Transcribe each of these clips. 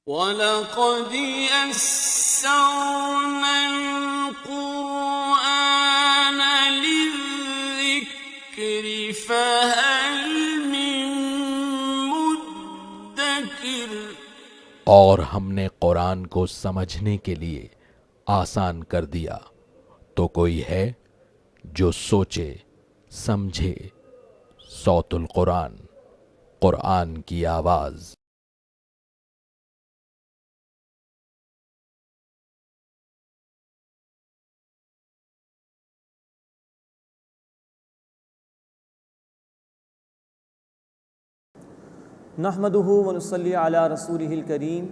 وَلَقَدْ يَسَّرْنَا الْقُرْآنَ لِلذِّكْرِ فَهَلْ مِن مُّدَّكِرٍ۔ اور ہم نے قرآن کو سمجھنے کے لیے آسان کر دیا، تو کوئی ہے جو سوچے سمجھے۔ صوت القرآن، قرآن کی آواز۔ نحمده ونصلي على رسوله الكريم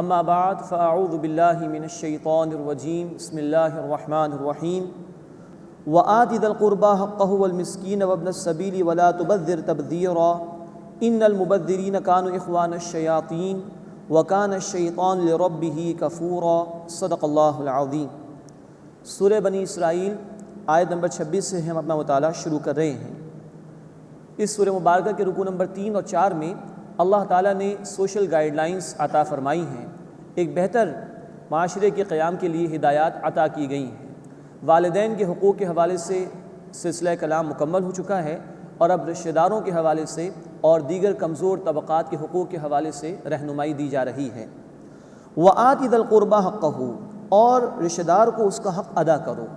اما بعد فاعوذ بالله من الشيطان الرجيم بسم الله الرحمن الرحيم وآت ذا القربى حقه والمسكين وابن السبيل ولا تبذر تبذيرا ان المبذرين كانوا اخوان الشياطين وكان الشيطان لربه كفورا صدق اللہ العظیم۔ سورہ بنی اسرائیل آیت نمبر 26 سے ہم اپنا مطالعہ شروع کر رہے ہیں۔ اس سورہ مبارکہ کے رکوع نمبر 3 اور 4 میں اللہ تعالیٰ نے سوشل گائیڈ لائنز عطا فرمائی ہیں، ایک بہتر معاشرے کے قیام کے لیے ہدایات عطا کی گئی ہیں۔ والدین کے حقوق کے حوالے سے سلسلہ کلام مکمل ہو چکا ہے، اور اب رشتہ داروں کے حوالے سے اور دیگر کمزور طبقات کے حقوق کے حوالے سے رہنمائی دی جا رہی ہے۔ وَآتِ ذَا الْقُرْبَى حَقَّهُ، اور رشتہ دار کو اس کا حق ادا کرو،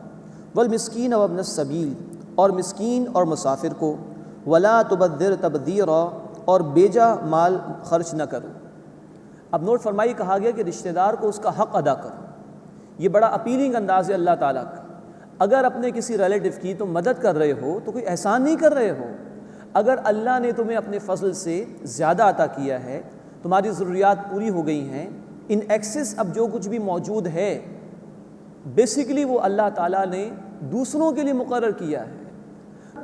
وَالْمِسْكِينَ وَابْنَ السَّبِيلِ، اور مسکین اور مسافر کو، وَلَا تُبَذِّرْ تَبْذِيرًا، اور بیجا مال خرچ نہ کرو۔ اب نوٹ فرمائی، کہا گیا کہ رشتہ دار کو اس کا حق ادا کرو۔ یہ بڑا اپیلنگ انداز ہے اللہ تعالیٰ کا۔ اگر اپنے کسی ریلیٹو کی تم مدد کر رہے ہو تو کوئی احسان نہیں کر رہے ہو۔ اگر اللہ نے تمہیں اپنے فضل سے زیادہ عطا کیا ہے، تمہاری ضروریات پوری ہو گئی ہیں، ان ایکسس اب جو کچھ بھی موجود ہے بیسیکلی وہ اللہ تعالیٰ نے دوسروں کے لیے مقرر کیا ہے۔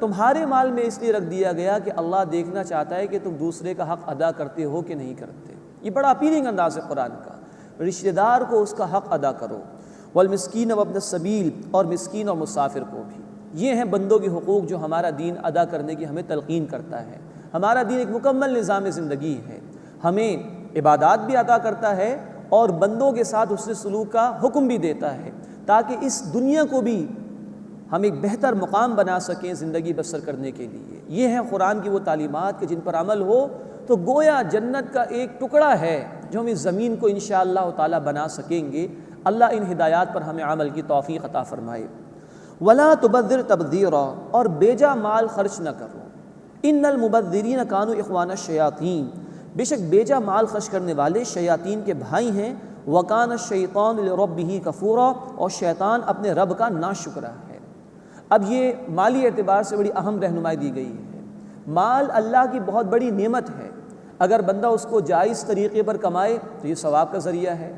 تمہارے مال میں اس لیے رکھ دیا گیا کہ اللہ دیکھنا چاہتا ہے کہ تم دوسرے کا حق ادا کرتے ہو کہ نہیں کرتے۔ یہ بڑا اپیلنگ انداز ہے قرآن کا۔ رشتہ دار کو اس کا حق ادا کرو، والمسکین وابن السبیل، اور مسکین اور مسافر کو بھی۔ یہ ہیں بندوں کے حقوق جو ہمارا دین ادا کرنے کی ہمیں تلقین کرتا ہے۔ ہمارا دین ایک مکمل نظام زندگی ہے، ہمیں عبادات بھی عطا کرتا ہے اور بندوں کے ساتھ حسن سلوک کا حکم بھی دیتا ہے، تاکہ اس دنیا کو بھی ہم ایک بہتر مقام بنا سکیں زندگی بسر کرنے کے لیے۔ یہ ہیں قرآن کی وہ تعلیمات کہ جن پر عمل ہو تو گویا جنت کا ایک ٹکڑا ہے جو ہم اس زمین کو انشاءاللہ تعالی بنا سکیں گے۔ اللہ ان ہدایات پر ہمیں عمل کی توفیق عطا فرمائے۔ وَلَا تُبَذِّرْ تَبْذِيرًا، اور بیجا مال خرچ نہ کرو۔ اِنَّ الْمُبَذِّرِينَ كَانُوا إِخْوَانَ الشَّيَاطِينَ، بے شک بیجا مال خرچ کرنے والے شیاطین کے بھائی ہیں۔ وَكَانَ الشَّيْطَانُ لِرَبِّهِ كَفُورًا، اور شیطان اپنے رب کا ناشکرا ہے۔ اب یہ مالی اعتبار سے بڑی اہم رہنمائی دی گئی ہے۔ مال اللہ کی بہت بڑی نعمت ہے، اگر بندہ اس کو جائز طریقے پر کمائے تو یہ ثواب کا ذریعہ ہے۔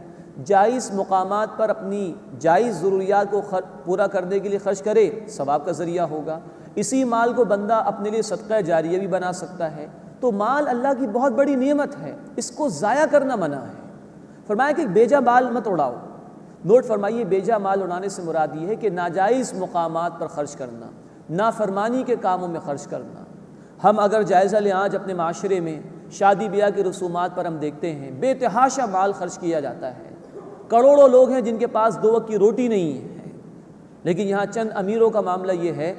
جائز مقامات پر اپنی جائز ضروریات کو پورا کرنے کے لیے خرچ کرے، ثواب کا ذریعہ ہوگا۔ اسی مال کو بندہ اپنے لیے صدقہ جاریہ بھی بنا سکتا ہے۔ تو مال اللہ کی بہت بڑی نعمت ہے، اس کو ضائع کرنا منع ہے۔ فرمایا کہ بیجا مال مت اڑاؤ۔ نوٹ فرمائیے، بیجا مال اڑانے سے مراد یہ ہے کہ ناجائز مقامات پر خرچ کرنا، نافرمانی کے کاموں میں خرچ کرنا۔ ہم اگر جائزہ لیں آج اپنے معاشرے میں شادی بیاہ کی رسومات پر ہم دیکھتے ہیں بے تحاشا مال خرچ کیا جاتا ہے۔ کروڑوں لوگ ہیں جن کے پاس 2 وقت کی روٹی نہیں ہے، لیکن یہاں چند امیروں کا معاملہ یہ ہے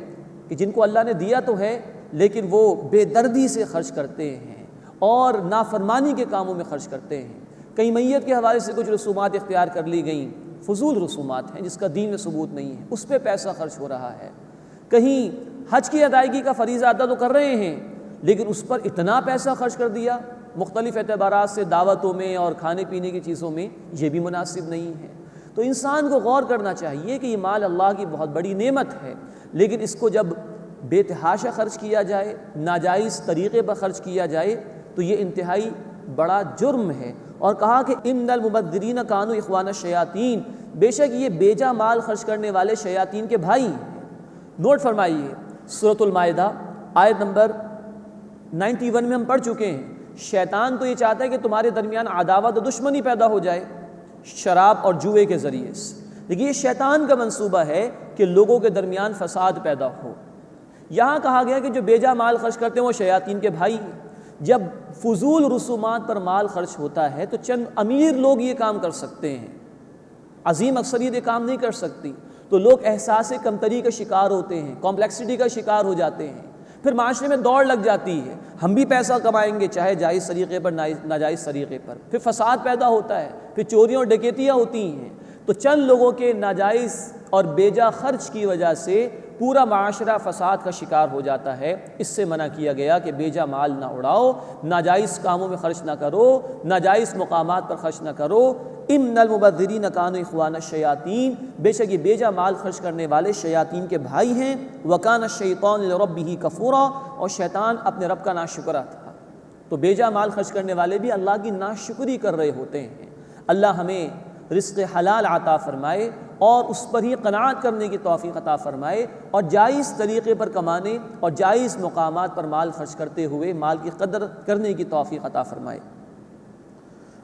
کہ جن کو اللہ نے دیا تو ہے لیکن وہ بے دردی سے خرچ کرتے ہیں اور نافرمانی کے کاموں میں خرچ کرتے ہیں۔ کہیں میت کے حوالے سے کچھ رسومات اختیار کر لی گئیں، فضول رسومات ہیں جس کا دین میں ثبوت نہیں ہے، اس پہ پیسہ خرچ ہو رہا ہے۔ کہیں حج کی ادائیگی کا فریضہ ادا تو کر رہے ہیں لیکن اس پر اتنا پیسہ خرچ کر دیا مختلف اعتبارات سے، دعوتوں میں اور کھانے پینے کی چیزوں میں، یہ بھی مناسب نہیں ہے۔ تو انسان کو غور کرنا چاہیے کہ یہ مال اللہ کی بہت بڑی نعمت ہے، لیکن اس کو جب بے تحاشا خرچ کیا جائے، ناجائز طریقے پر خرچ کیا جائے تو یہ انتہائی بڑا جرم ہے۔ اور کہا کہ ان المبذرین کانوا اخوان الشیاطین، بے شک یہ بیجا مال خرچ کرنے والے شیاطین کے بھائی ہیں۔ نوٹ فرمائیے، سورۃ المائدہ آیت نمبر 91 میں ہم پڑھ چکے ہیں، شیطان تو یہ چاہتا ہے کہ تمہارے درمیان عداوت و دشمنی پیدا ہو جائے شراب اور جوئے کے ذریعے سے، لیکن یہ شیطان کا منصوبہ ہے کہ لوگوں کے درمیان فساد پیدا ہو۔ یہاں کہا گیا کہ جو بیجا مال خرچ کرتے ہیں وہ شیاطین کے بھائی ہیں۔ جب فضول رسومات پر مال خرچ ہوتا ہے تو چند امیر لوگ یہ کام کر سکتے ہیں، عظیم اکثریت یہ کام نہیں کر سکتی، تو لوگ احساس کمتری کا شکار ہوتے ہیں، کمپلیکسٹی کا شکار ہو جاتے ہیں، پھر معاشرے میں دوڑ لگ جاتی ہے، ہم بھی پیسہ کمائیں گے چاہے جائز طریقے پر ناجائز طریقے پر، پھر فساد پیدا ہوتا ہے، پھر چوریاں اور ڈکیتیاں ہوتی ہیں، تو چند لوگوں کے ناجائز اور بیجا خرچ کی وجہ سے پورا معاشرہ فساد کا شکار ہو جاتا ہے۔ اس سے منع کیا گیا کہ بیجا مال نہ اڑاؤ، ناجائز کاموں میں خرچ نہ کرو، ناجائز مقامات پر خرچ نہ کرو۔ ان المبذرین کانوا اخوان الشیاطین، بے شک یہ بیجا مال خرچ کرنے والے شیاطین کے بھائی ہیں۔ وکان الشیطان لربہ کفورا، اور شیطان اپنے رب کا ناشکرا تھا۔ تو بیجا مال خرچ کرنے والے بھی اللہ کی ناشکری کر رہے ہوتے ہیں۔ اللہ ہمیں رزق حلال عطا فرمائے اور اس پر ہی قناعت کرنے کی توفیق عطا فرمائے، اور جائز طریقے پر کمانے اور جائز مقامات پر مال خرچ کرتے ہوئے مال کی قدر کرنے کی توفیق عطا فرمائے۔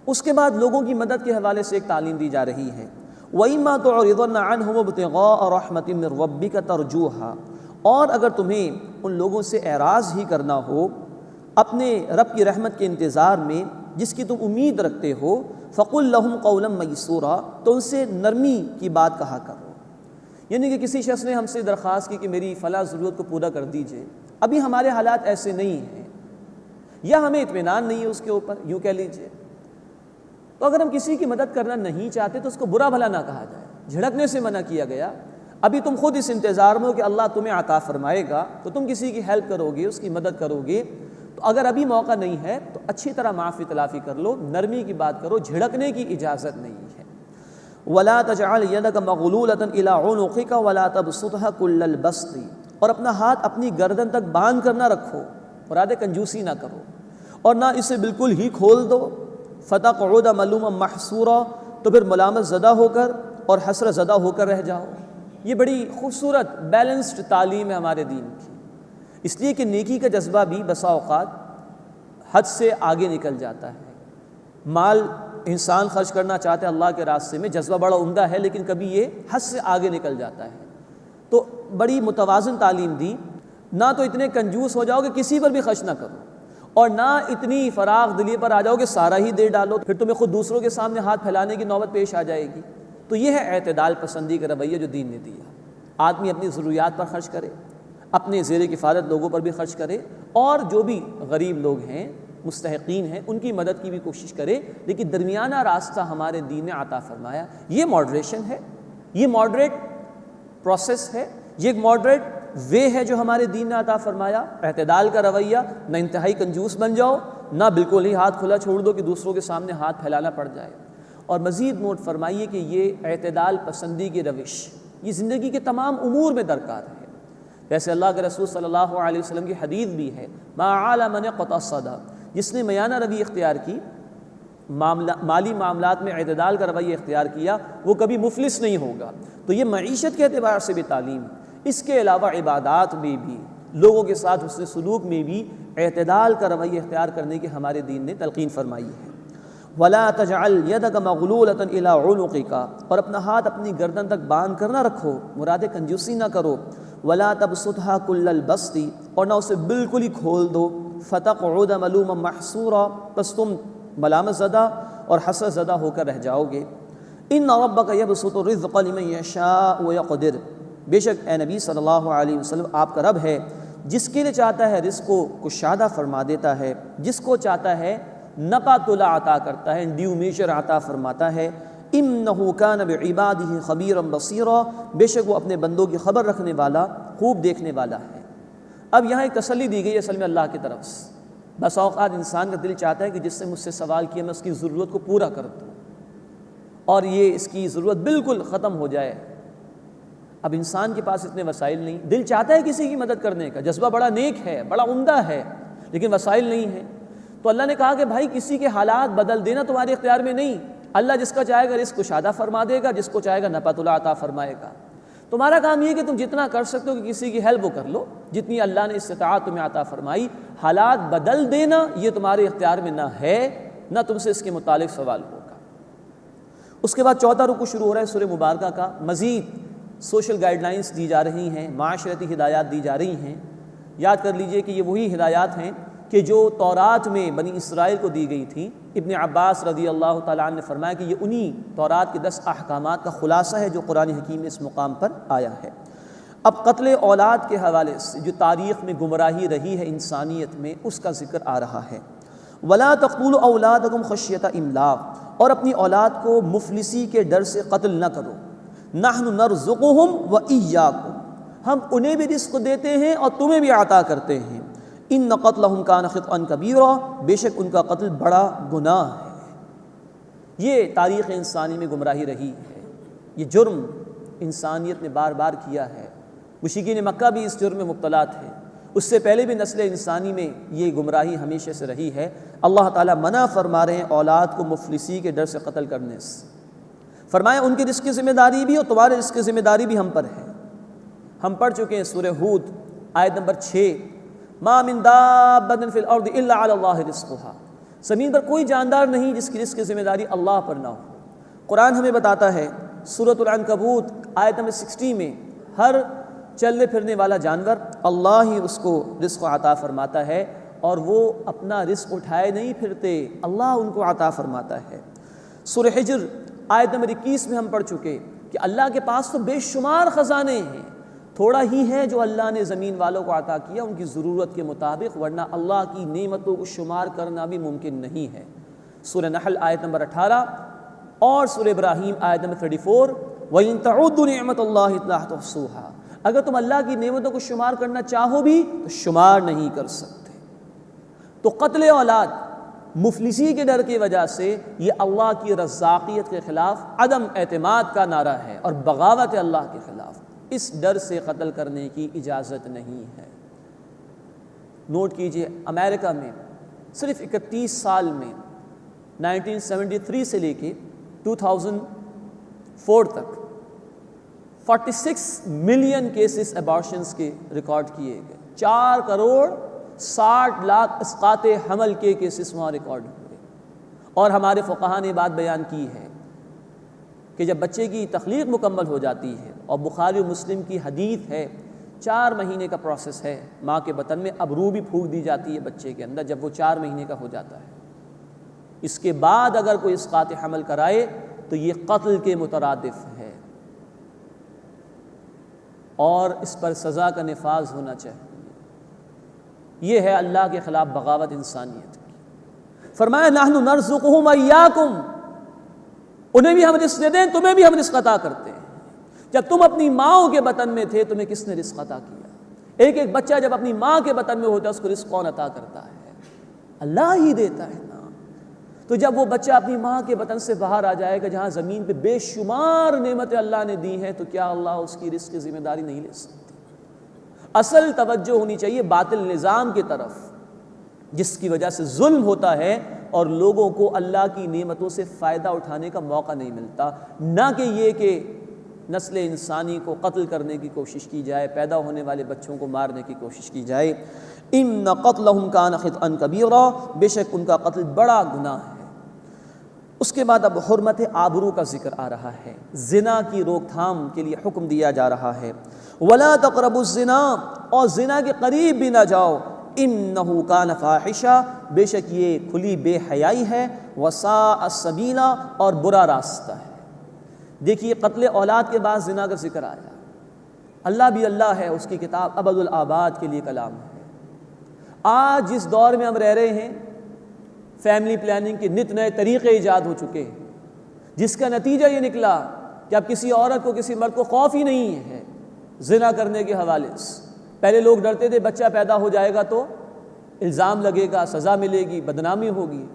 اس کے بعد لوگوں کی مدد کے حوالے سے ایک تعلیم دی جا رہی ہے۔ وَإِمَّا تُعْرِضَنَّ عَنْهُمُ ابْتِغَاءَ رَحْمَةٍ مِّن رَّبِّكَ تَرْجُوهَا، اور اگر تمہیں ان لوگوں سے اعراض ہی کرنا ہو اپنے رب کی رحمت کے انتظار میں جس کی تم امید رکھتے ہو، فَقُلْ لَهُمْ قَوْلًا مَيْسُورًا، تو ان سے نرمی کی بات کہا کرو۔ یعنی کہ کسی شخص نے ہم سے درخواست کی کہ میری فلاں ضرورت کو پورا کر دیجئے، ابھی ہمارے حالات ایسے نہیں ہیں یا ہمیں اطمینان نہیں ہے اس کے اوپر، یوں کہہ لیجئے، تو اگر ہم کسی کی مدد کرنا نہیں چاہتے تو اس کو برا بھلا نہ کہا جائے، جھڑکنے سے منع کیا گیا۔ ابھی تم خود اس انتظار میں ہو کہ اللہ تمہیں عطا فرمائے گا تو تم کسی کی ہیلپ کرو گے، اس کی مدد کرو گے، تو اگر ابھی موقع نہیں ہے تو اچھی طرح معافی تلافی کر لو، نرمی کی بات کرو، جھڑکنے کی اجازت نہیں ہے۔ وَلَا تَجْعَلْ يَدَكَ مَغْلُولَةً إِلَىٰ عُنُقِكَ وَلَا تَبْسُطْهَا كُلَّ الْبَسْطِ، اور اپنا ہاتھ اپنی گردن تک باندھ کر نہ رکھو، مراد کنجوسی نہ کرو، اور نہ اسے بالکل ہی کھول دو، فَتَقْعُدَ مَلُومًا مَحْسُورًا، تو پھر ملامت زدہ ہو کر اور حسرت زدہ ہو کر رہ جاؤ۔ یہ بڑی خوبصورت بیلنسڈ تعلیم ہے ہمارے دین کی، اس لیے کہ نیکی کا جذبہ بھی بسا اوقات حد سے آگے نکل جاتا ہے۔ مال انسان خرچ کرنا چاہتا ہے اللہ کے راستے میں، جذبہ بڑا عمدہ ہے، لیکن کبھی یہ حد سے آگے نکل جاتا ہے۔ تو بڑی متوازن تعلیم دی، نہ تو اتنے کنجوس ہو جاؤ کہ کسی پر بھی خرچ نہ کرو، اور نہ اتنی فراغ دلی پر آ جاؤ کہ سارا ہی دے ڈالو، پھر تمہیں خود دوسروں کے سامنے ہاتھ پھیلانے کی نوبت پیش آ جائے گی۔ تو یہ ہے اعتدال پسندی کا رویہ جو دین نے دیا۔ آدمی اپنی ضروریات پر خرچ کرے، اپنے زیر کفایت لوگوں پر بھی خرچ کرے، اور جو بھی غریب لوگ ہیں، مستحقین ہیں، ان کی مدد کی بھی کوشش کرے، لیکن درمیانہ راستہ ہمارے دین نے عطا فرمایا۔ یہ ماڈریشن ہے، یہ ماڈریٹ پروسیس ہے، یہ ایک ماڈریٹ وے ہے جو ہمارے دین نے عطا فرمایا۔ اعتدال کا رویہ، نہ انتہائی کنجوس بن جاؤ، نہ بالکل ہی ہاتھ کھلا چھوڑ دو کہ دوسروں کے سامنے ہاتھ پھیلانا پڑ جائے۔ اور مزید نوٹ فرمائیے کہ یہ اعتدال پسندی کی روش یہ زندگی کے تمام امور میں درکار ہے۔ جیسے اللہ کے رسول صلی اللہ علیہ وسلم کی حدیث بھی ہے، ما عال من اقتصد، جس نے میانہ روی اختیار کی، مالی معاملات میں اعتدال کا رویہ اختیار کیا، وہ کبھی مفلس نہیں ہوگا۔ تو یہ معیشت کے اعتبار سے بھی تعلیم، اس کے علاوہ عبادات میں بھی، لوگوں کے ساتھ حسن سلوک میں بھی اعتدال کا رویہ اختیار کرنے کی ہمارے دین نے تلقین فرمائی ہے۔ وَلَا تَجْعَلْ يَدَكَ مَغْلُولَةً إِلَىٰ عُنُقِكَ، اور اپنا ہاتھ اپنی گردن تک باندھ کر نہ رکھو، مراد کنجوسی نہ کرو۔ وَلَا تَبْسُطْهَا كُلَّ الْبَسْطِ، اور نہ اسے بالکل ہی کھول دو۔ فَتَقْعُدَ مَلُومًا مَحْسُورًا، بس تم ملامت زدہ اور حسرت زدہ ہو کر رہ جاؤ گے۔ إِنَّ رَبَّكَ يَبْسُطُ الرِّزْقَ لِمَن يَشَاءُ وَيَقْدِرُ، بے شک اے نبی صلی اللہ علیہ وسلم آپ کا رب ہے جس کے لیے چاہتا ہے رزق کو کشادہ فرما دیتا ہے، جس کو چاہتا ہے نپا تلا عطا کرتا ہے، ڈیو میجر عطا فرماتا ہے۔ انہ کان بعبادہ خبیرا بصیرا، بے شک وہ اپنے بندوں کی خبر رکھنے والا، خوب دیکھنے والا ہے۔ اب یہاں ایک تسلی دی گئی ہے اصل میں اللہ کی طرف سے۔ بس اوقات انسان کا دل چاہتا ہے کہ جس سے مجھ سے سوال کیا میں اس کی ضرورت کو پورا کر دوں، اور یہ اس کی ضرورت بالکل ختم ہو جائے۔ اب انسان کے پاس اتنے وسائل نہیں، دل چاہتا ہے کسی کی مدد کرنے کا، جذبہ بڑا نیک ہے، بڑا عمدہ ہے، لیکن وسائل نہیں ہیں۔ تو اللہ نے کہا کہ بھائی کسی کے حالات بدل دینا تمہارے اختیار میں نہیں، اللہ جس کا چاہے گا رزق کشادہ فرما دے گا، جس کو چاہے گا نفعت اللہ عطا فرمائے گا۔ تمہارا کام یہ ہے کہ تم جتنا کر سکتے ہو کہ کسی کی ہیلپ وہ کر لو، جتنی اللہ نے استطاعت تمہیں عطا فرمائی۔ حالات بدل دینا یہ تمہارے اختیار میں نہ ہے، نہ تم سے اس کے متعلق سوال ہوگا۔ اس کے بعد چوتھا رکوع شروع ہو رہا ہے سورہ مبارکہ کا۔ مزید سوشل گائیڈ لائنز دی جا رہی ہیں، معاشرتی ہدایات دی جا رہی ہیں۔ یاد کر لیجئے کہ یہ وہی ہدایات ہیں کہ جو تورات میں بنی اسرائیل کو دی گئی تھی، ابن عباس رضی اللہ تعالیٰ عنہ نے فرمایا کہ یہ انہی تورات کے 10 احکامات کا خلاصہ ہے جو قرآن حکیم میں اس مقام پر آیا ہے۔ اب قتل اولاد کے حوالے سے جو تاریخ میں گمراہی رہی ہے انسانیت میں، اس کا ذکر آ رہا ہے۔ وَلَا تَقْتُلُوا أَوْلَادَكُمْ خَشْيَةَ إِمْلَاقٍ، اور اپنی اولاد کو مفلسی کے ڈر سے قتل نہ کرو۔ نَحْنُ نَرْزُقُهُمْ وَإِيَّاكُمْ، ہم انہیں بھی رزق دیتے ہیں اور تمہیں بھی عطا کرتے ہیں۔ ان قتلہم کان خطئا کبیرا، بے شک ان کا قتل بڑا گناہ ہے۔ یہ تاریخ انسانی میں گمراہی رہی ہے، یہ جرم انسانیت نے بار بار کیا ہے۔ مشرکین مکہ بھی اس جرم میں مبتلا تھے، اس سے پہلے بھی نسل انسانی میں یہ گمراہی ہمیشہ سے رہی ہے۔ اللہ تعالیٰ منع فرما رہے ہیں اولاد کو مفلسی کے ڈر سے قتل کرنے سے۔ فرمایا ان کی رزق کی ذمہ داری بھی اور تمہارے رزق کی ذمہ داری بھی ہم پر ہے۔ ہم پڑھ چکے ہیں سورہ ہود آیت نمبر 6، ما من دابۃ فی الارض الا علی اللہ رزقها، زمین پر کوئی جاندار نہیں جس کی رزق کی ذمہ داری اللہ پر نہ ہو۔ قرآن ہمیں بتاتا ہے سورۃ العنکبوت آیت نمبر 60 میں، ہر چلنے پھرنے والا جانور اللہ ہی اس کو رزق عطا فرماتا ہے، اور وہ اپنا رزق اٹھائے نہیں پھرتے، اللہ ان کو عطا فرماتا ہے۔ سورہ حجر آیت نمبر 21 میں ہم پڑھ چکے کہ اللہ کے پاس تو بے شمار خزانے ہیں، تھوڑا ہی ہے جو اللہ نے زمین والوں کو عطا کیا ان کی ضرورت کے مطابق، ورنہ اللہ کی نعمتوں کو شمار کرنا بھی ممکن نہیں ہے۔ سورہ نحل آیت نمبر 18 اور سورہ ابراہیم آیت نمبر 34، وَإِن تَعُدُّوا نِعْمَةَ اللَّهِ لَا تُحْصُوهَا، اگر تم اللہ کی نعمتوں کو شمار کرنا چاہو بھی تو شمار نہیں کر سکتے۔ تو قتل اولاد مفلسی کے ڈر کی وجہ سے یہ اللہ کی رزاقیت کے خلاف عدم اعتماد کا نعرہ ہے اور بغاوت اللہ کے خلاف۔ اس ڈر سے قتل کرنے کی اجازت نہیں ہے۔ نوٹ کیجئے، امریکہ میں صرف 31 سال میں 1973 سے لے کے 2004 تک 46 ملین کیسز ابارشنز کے ریکارڈ کیے گئے، 4 کروڑ 60 لاکھ اسقاط حمل کے کیسز وہاں ریکارڈ ہوئے۔ اور ہمارے فقہاء نے بات بیان کی ہے کہ جب بچے کی تخلیق مکمل ہو جاتی ہے، اور بخاری و مسلم کی حدیث ہے 4 مہینے کا پروسیس ہے، ماں کے بطن میں اب روح بھی پھونک دی جاتی ہے بچے کے اندر جب وہ 4 مہینے کا ہو جاتا ہے۔ اس کے بعد اگر کوئی اسقاط حمل کرائے تو یہ قتل کے مترادف ہے، اور اس پر سزا کا نفاذ ہونا چاہیے۔ یہ ہے اللہ کے خلاف بغاوت انسانیت کی۔ فرمایا نحن نرزقہم ایاکم، انہیں بھی ہم رزق دے دیں، تمہیں بھی ہم رزق عطا کرتے ہیں۔ جب تم اپنی ماں کے بطن میں تھے تمہیں کس نے رزق عطا کیا؟ ایک بچہ جب اپنی ماں کے بطن میں ہوتا ہے اس کو رزق کون عطا کرتا ہے؟ اللہ ہی دیتا ہے نا۔ تو جب وہ بچہ اپنی ماں کے بطن سے باہر آ جائے گا جہاں زمین پہ بے شمار نعمتیں اللہ نے دی ہیں، تو کیا اللہ اس کی رزق کی ذمہ داری نہیں لے سکتے؟ اصل توجہ ہونی چاہیے باطل نظام کی طرف، جس کی وجہ سے ظلم ہوتا ہے اور لوگوں کو اللہ کی نعمتوں سے فائدہ اٹھانے کا موقع نہیں ملتا، نہ کہ یہ کہ نسل انسانی کو قتل کرنے کی کوشش کی جائے، پیدا ہونے والے بچوں کو مارنے کی کوشش کی جائے۔ ان قتلہم کان خطئا کبیرا، بے شک ان کا قتل بڑا گناہ ہے۔ اس کے بعد اب حرمت آبرو کا ذکر آ رہا ہے، زنا کی روک تھام کے لیے حکم دیا جا رہا ہے۔ ولا تقربوا الزنا، اور زنا کے قریب بھی نہ جاؤ، انہ کان فاحشہ، بے شک یہ کھلی بے حیائی ہے، وساء سبیلا، اور برا راستہ ہے۔ دیکھیے قتل اولاد کے بعد زنا کا ذکر آیا۔ اللہ بھی اللہ ہے، اس کی کتاب ابد الآباد کے لیے کلام ہے۔ آج جس دور میں ہم رہ رہے ہیں، فیملی پلاننگ کے نت نئے طریقے ایجاد ہو چکے ہیں، جس کا نتیجہ یہ نکلا کہ اب کسی عورت کو کسی مرد کو خوف ہی نہیں ہے زنا کرنے کے حوالے سے۔ پہلے لوگ ڈرتے تھے بچہ پیدا ہو جائے گا تو الزام لگے گا، سزا ملے گی، بدنامی ہوگی۔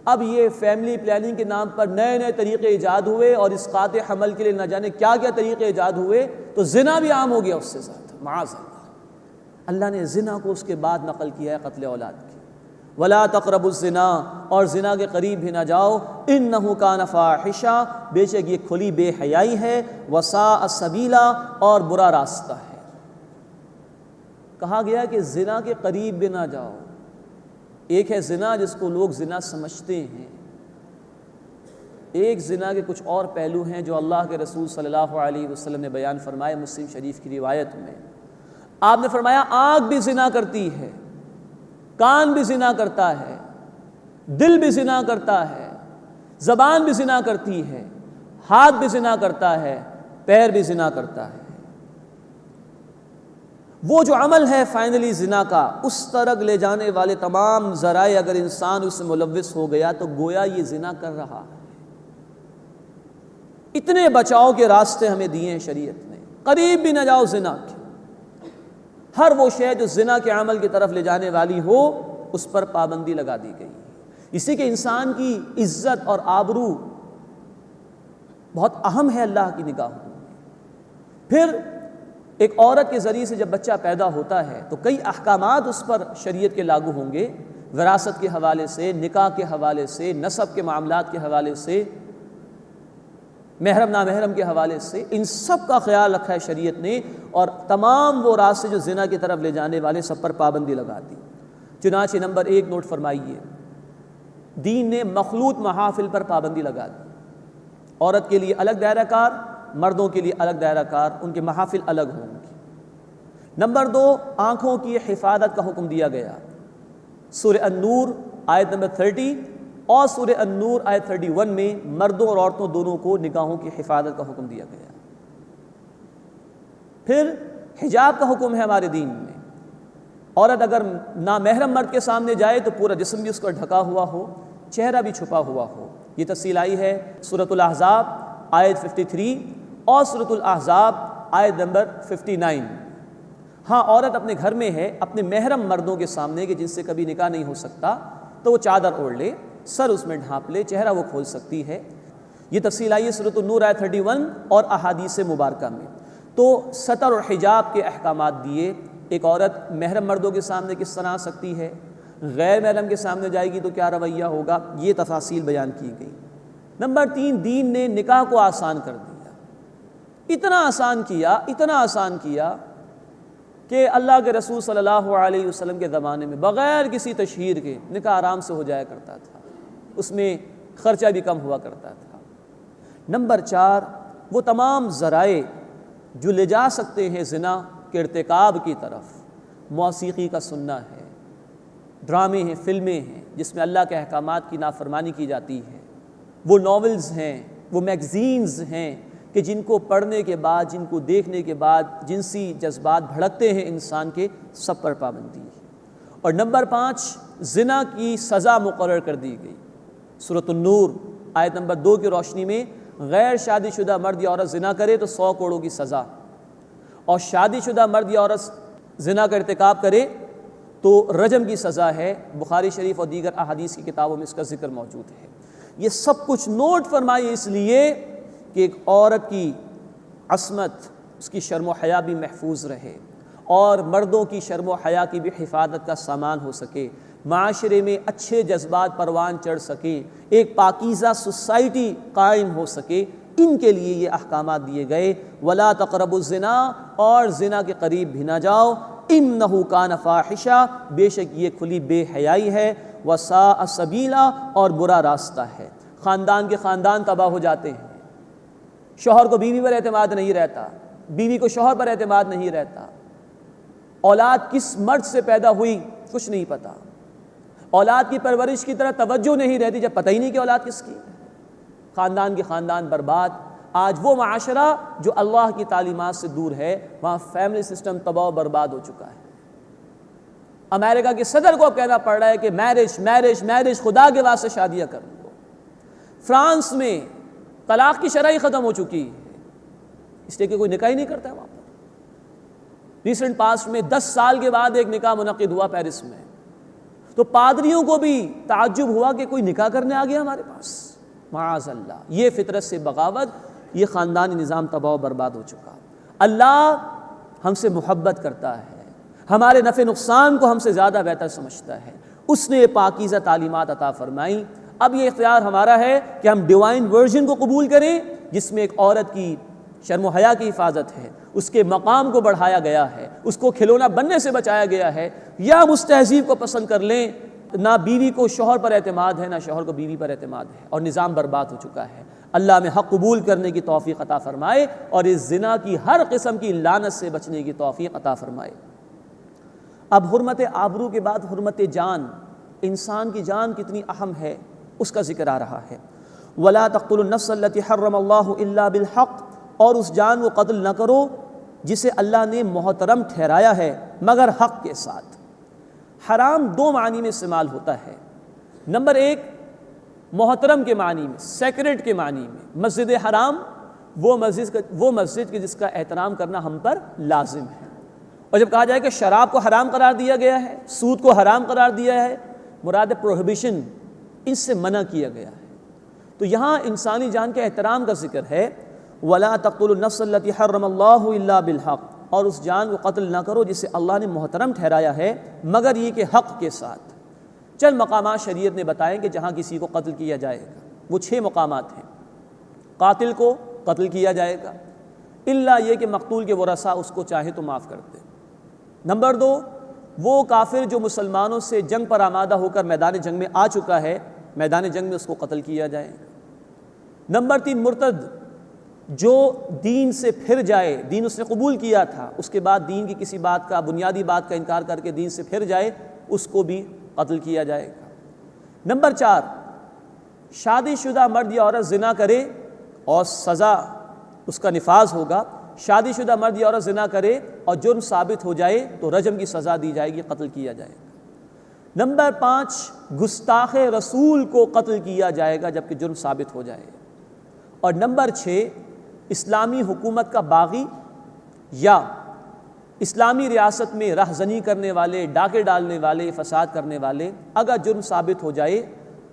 اب یہ فیملی پلاننگ کے نام پر نئے نئے طریقے ایجاد ہوئے، اور اسقاط حمل کے لیے نہ جانے کیا کیا طریقے ایجاد ہوئے، تو زنا بھی عام ہو گیا اس سے ساتھ، معاذ اللہ۔ اللہ نے زنا کو اس کے بعد نقل کیا ہے قتل اولاد کی۔ ولا تقربوا الزنا، اور زنا کے قریب بھی نہ جاؤ، انہ کان فاحشہ، بے شک یہ کھلی بے حیائی ہے، وساء سبیلا، اور برا راستہ ہے۔ کہا گیا کہ زنا کے قریب بھی نہ جاؤ۔ ایک ہے زنا جس کو لوگ زنا سمجھتے ہیں، ایک زنا کے کچھ اور پہلو ہیں جو اللہ کے رسول صلی اللہ علیہ وسلم نے بیان فرمائے مسلم شریف کی روایت میں۔ آپ نے فرمایا آنکھ بھی زنا کرتی ہے، کان بھی زنا کرتا ہے، دل بھی زنا کرتا ہے، زبان بھی زنا کرتی ہے، ہاتھ بھی زنا کرتا ہے، پیر بھی زنا کرتا ہے۔ وہ جو عمل ہے فائنلی زنا کا، اس طرف لے جانے والے تمام ذرائع اگر انسان اس میں ملوث ہو گیا تو گویا یہ زنا کر رہا ہے۔ اتنے بچاؤ کے راستے ہمیں دیے ہیں شریعت نے، قریب بھی نہ جاؤ زنا کے، ہر وہ شے جو زنا کے عمل کی طرف لے جانے والی ہو اس پر پابندی لگا دی گئی ہے۔ اسی کہ انسان کی عزت اور آبرو بہت اہم ہے اللہ کی نگاہوں میں۔ پھر ایک عورت کے ذریعے سے جب بچہ پیدا ہوتا ہے تو کئی احکامات اس پر شریعت کے لاگو ہوں گے، وراثت کے حوالے سے، نکاح کے حوالے سے، نسب کے معاملات کے حوالے سے، محرم نامحرم کے حوالے سے، ان سب کا خیال رکھا ہے شریعت نے، اور تمام وہ راستے جو زنا کی طرف لے جانے والے سب پر پابندی لگا دی۔ چنانچہ نمبر 1 نوٹ فرمائیے، دین نے مخلوط محافل پر پابندی لگا دی۔ عورت کے لیے الگ دائرہ کار، مردوں کے لیے الگ دائرہ کار، ان کے محافل الگ ہوں گے۔ نمبر 2، آنکھوں کی حفاظت کا حکم دیا گیا۔ سورہ النور آیت نمبر 30 اور سورہ النور آیت 31 میں مردوں اور عورتوں دونوں کو نگاہوں کی حفاظت کا حکم دیا گیا۔ پھر حجاب کا حکم ہے ہمارے دین میں۔ عورت اگر نامحرم مرد کے سامنے جائے تو پورا جسم بھی اس کا ڈھکا ہوا ہو، چہرہ بھی چھپا ہوا ہو۔ یہ تفصیل آئی ہے سورۃ الاحزاب آیت 53 اور سورۃ الاحزاب آیت نمبر 59۔ ہاں، عورت اپنے گھر میں ہے، اپنے محرم مردوں کے سامنے کہ جن سے کبھی نکاح نہیں ہو سکتا، تو وہ چادر اوڑھ لے، سر اس میں ڈھانپ لے، چہرہ وہ کھول سکتی ہے۔ یہ تفصیل آئی ہے سورۃ النور آیت 31 اور احادیث مبارکہ میں۔ تو ستر اور حجاب کے احکامات دیے۔ ایک عورت محرم مردوں کے سامنے کس طرح آ سکتی ہے، غیر محرم کے سامنے جائے گی تو کیا رویہ ہوگا، یہ تفاصیل بیان کی گئی۔ نمبر 3، دین نے نکاح کو آسان کر دیا۔ اتنا آسان کیا کہ اللہ کے رسول صلی اللہ علیہ وسلم کے زمانے میں بغیر کسی تشہیر کے نکاح آرام سے ہو جایا کرتا تھا، اس میں خرچہ بھی کم ہوا کرتا تھا۔ نمبر 4، وہ تمام ذرائع جو لے جا سکتے ہیں زنا کے ارتکاب کی طرف، موسیقی کا سننا ہے، ڈرامے ہیں، فلمیں ہیں جس میں اللہ کے احکامات کی نافرمانی کی جاتی ہے، وہ ناولز ہیں، وہ میگزینز ہیں کہ جن کو پڑھنے کے بعد، جن کو دیکھنے کے بعد جنسی جذبات بھڑکتے ہیں انسان کے، سب پر پابندی ہے۔ اور نمبر 5، زنا کی سزا مقرر کر دی گئی۔ سورۃ النور آیت نمبر 2 کی روشنی میں غیر شادی شدہ مرد یا عورت زنا کرے تو 100 کوڑوں کی سزا، اور شادی شدہ مرد یا عورت زنا کا ارتکاب کرے تو رجم کی سزا ہے۔ بخاری شریف اور دیگر احادیث کی کتابوں میں اس کا ذکر موجود ہے۔ یہ سب کچھ نوٹ فرمائیے اس لیے کہ ایک عورت کی عصمت، اس کی شرم و حیا بھی محفوظ رہے، اور مردوں کی شرم و حیا کی بھی حفاظت کا سامان ہو سکے، معاشرے میں اچھے جذبات پروان چڑھ سکے، ایک پاکیزہ سوسائٹی قائم ہو سکے۔ ان کے لیے یہ احکامات دیے گئے۔ وَلَا تَقْرَبُوا الزِّنَا، اور زنا کے قریب بھی نہ جاؤ، إِنَّهُ كَانَ فَاحِشًا، بے شک یہ کھلی بے حیائی ہے، وَسَاءَ سَبِيلًا، اور برا راستہ ہے۔ خاندان کے خاندان تباہ ہو جاتے ہیں، شوہر کو بیوی پر اعتماد نہیں رہتا، بیوی کو شوہر پر اعتماد نہیں رہتا، اولاد کس مرد سے پیدا ہوئی کچھ نہیں پتا، اولاد کی پرورش کی طرح توجہ نہیں رہتی جب پتہ ہی نہیں کہ اولاد کس کی، خاندان کے خاندان برباد۔ آج وہ معاشرہ جو اللہ کی تعلیمات سے دور ہے، وہاں فیملی سسٹم تباہ و برباد ہو چکا ہے۔ امریکہ کے صدر کو کہنا پڑ رہا ہے کہ میرج، خدا کے واسطے شادیاں کر لو۔ فرانس میں طلاق کی شرح ہی ختم ہو چکی ہے، اس لیے کہ کوئی نکاح ہی نہیں کرتا ہے وہاں پر۔ ریسنٹ پاسٹ میں 10 سال کے بعد ایک نکاح منعقد ہوا پیرس میں، تو پادریوں کو بھی تعجب ہوا کہ کوئی نکاح کرنے آ گیا ہمارے پاس۔ معاذ اللہ، یہ فطرت سے بغاوت، یہ خاندانی نظام تباہ و برباد ہو چکا۔ اللہ ہم سے محبت کرتا ہے، ہمارے نفع نقصان کو ہم سے زیادہ بہتر سمجھتا ہے، اس نے یہ پاکیزہ تعلیمات عطا فرمائی۔ اب یہ اختیار ہمارا ہے کہ ہم ڈیوائن ورژن کو قبول کریں، جس میں ایک عورت کی شرم و حیا کی حفاظت ہے، اس کے مقام کو بڑھایا گیا ہے، اس کو کھلونا بننے سے بچایا گیا ہے، یا ہم اس تہذیب کو پسند کر لیں، نہ بیوی کو شوہر پر اعتماد ہے، نہ شوہر کو بیوی پر اعتماد ہے، اور نظام برباد ہو چکا ہے۔ اللہ میں حق قبول کرنے کی توفیق عطا فرمائے، اور اس زنا کی ہر قسم کی لعنت سے بچنے کی توفیق عطا فرمائے۔ اب حرمت آبرو کے بعد حرمت جان، انسان کی جان کتنی اہم ہے اس کا ذکر آ رہا ہے۔ وَلَا تَقْتُلُوا النَّفْسَ الَّتِي حَرَّمَ اللَّهُ إِلَّا بِالْحَقِّ، اور اس جان کو قتل نہ کرو جسے اللہ نے محترم ٹھہرایا ہے مگر حق کے ساتھ۔ حرام دو معنی میں استعمال ہوتا ہے۔ نمبر ایک، محترم کے معنی میں، سیکریٹ کے معنی میں۔ مسجد حرام وہ مسجد کی جس کا احترام کرنا ہم پر لازم ہے۔ اور جب کہا جائے کہ شراب کو حرام قرار دیا گیا ہے، سود کو حرام قرار دیا ہے، مراد پروہیبیشن، اس سے منع کیا گیا ہے۔ تو یہاں انسانی جان کے احترام کا ذکر ہے۔ وَلَا تَقْتُلُوا النَّفْسَ الَّتِي حَرَّمَ اللَّهُ إِلَّا بِالْحَقِّ، اور اس جان کو قتل نہ کرو جسے اللہ نے محترم ٹھہرایا ہے مگر یہ کہ حق کے ساتھ۔ چند مقامات شریعت نے بتائیں کہ جہاں کسی کو قتل کیا جائے گا، وہ 6 مقامات ہیں۔ قاتل کو قتل کیا جائے گا الا یہ کہ مقتول کے ورثاء اس کو چاہے تو معاف کر دیں۔ نمبر 2، وہ کافر جو مسلمانوں سے جنگ پر آمادہ ہو کر میدان جنگ میں آ چکا ہے، میدان جنگ میں اس کو قتل کیا جائے گا۔ نمبر 3، مرتد جو دین سے پھر جائے، دین اس نے قبول کیا تھا، اس کے بعد دین کی کسی بات کا، بنیادی بات کا انکار کر کے دین سے پھر جائے، اس کو بھی قتل کیا جائے گا۔ نمبر 4، شادی شدہ مرد یا عورت زنا کرے اور سزا اس کا نفاذ ہوگا۔ شادی شدہ مرد یا عورت زنا کرے اور جرم ثابت ہو جائے تو رجم کی سزا دی جائے گی، قتل کیا جائے گا۔ نمبر 5، گستاخ رسول کو قتل کیا جائے گا جبکہ جرم ثابت ہو جائے۔ اور نمبر 6، اسلامی حکومت کا باغی یا اسلامی ریاست میں رہزنی کرنے والے، ڈاکے ڈالنے والے، فساد کرنے والے، اگر جرم ثابت ہو جائے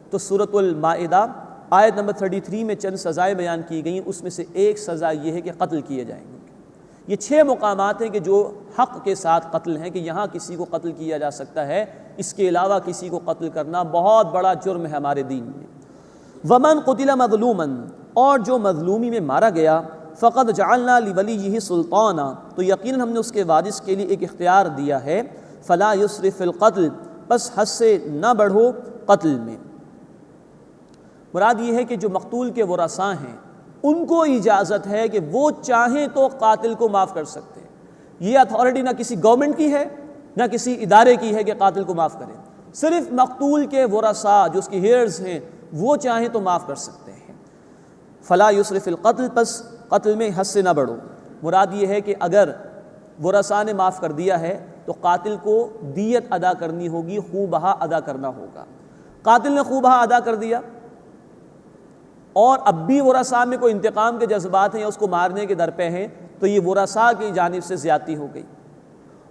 تو سورۃ المائدہ آیت نمبر 33 میں چند سزائیں بیان کی گئیں، اس میں سے ایک سزا یہ ہے کہ قتل کیے جائیں گے۔ یہ 6 مقامات ہیں کہ جو حق کے ساتھ قتل ہیں، کہ یہاں کسی کو قتل کیا جا سکتا ہے، اس کے علاوہ کسی کو قتل کرنا بہت بڑا جرم ہے ہمارے دین میں۔ ومن قتل مظلوما، اور جو مظلومی میں مارا گیا، فقد جعلنا لولیہ سلطانا، تو یقیناً ہم نے اس کے وارث کے لیے ایک اختیار دیا ہے، فلا یسرف فی القتل، بس حد سے نہ بڑھو قتل میں۔ مراد یہ ہے کہ جو مقتول کے ورثاء ہیں ان کو اجازت ہے کہ وہ چاہیں تو قاتل کو معاف کر سکتے ہیں۔ یہ اتھارٹی نہ کسی گورنمنٹ کی ہے نہ کسی ادارے کی ہے کہ قاتل کو معاف کرے، صرف مقتول کے ورثاء جو اس کی ہیئرز ہیں وہ چاہیں تو معاف کر سکتے ہیں۔ فلا یسرف القتل، پس قتل میں حد سے نہ بڑھو۔ مراد یہ ہے کہ اگر ورثاء نے معاف کر دیا ہے تو قاتل کو دیت ادا کرنی ہوگی، خوب بہا ادا کرنا ہوگا۔ قاتل نے خوب بہا ادا کر دیا اور اب بھی ورثاء میں کوئی انتقام کے جذبات ہیں یا اس کو مارنے کے در پہ ہیں، تو یہ ورثاء کی جانب سے زیادتی ہو گئی۔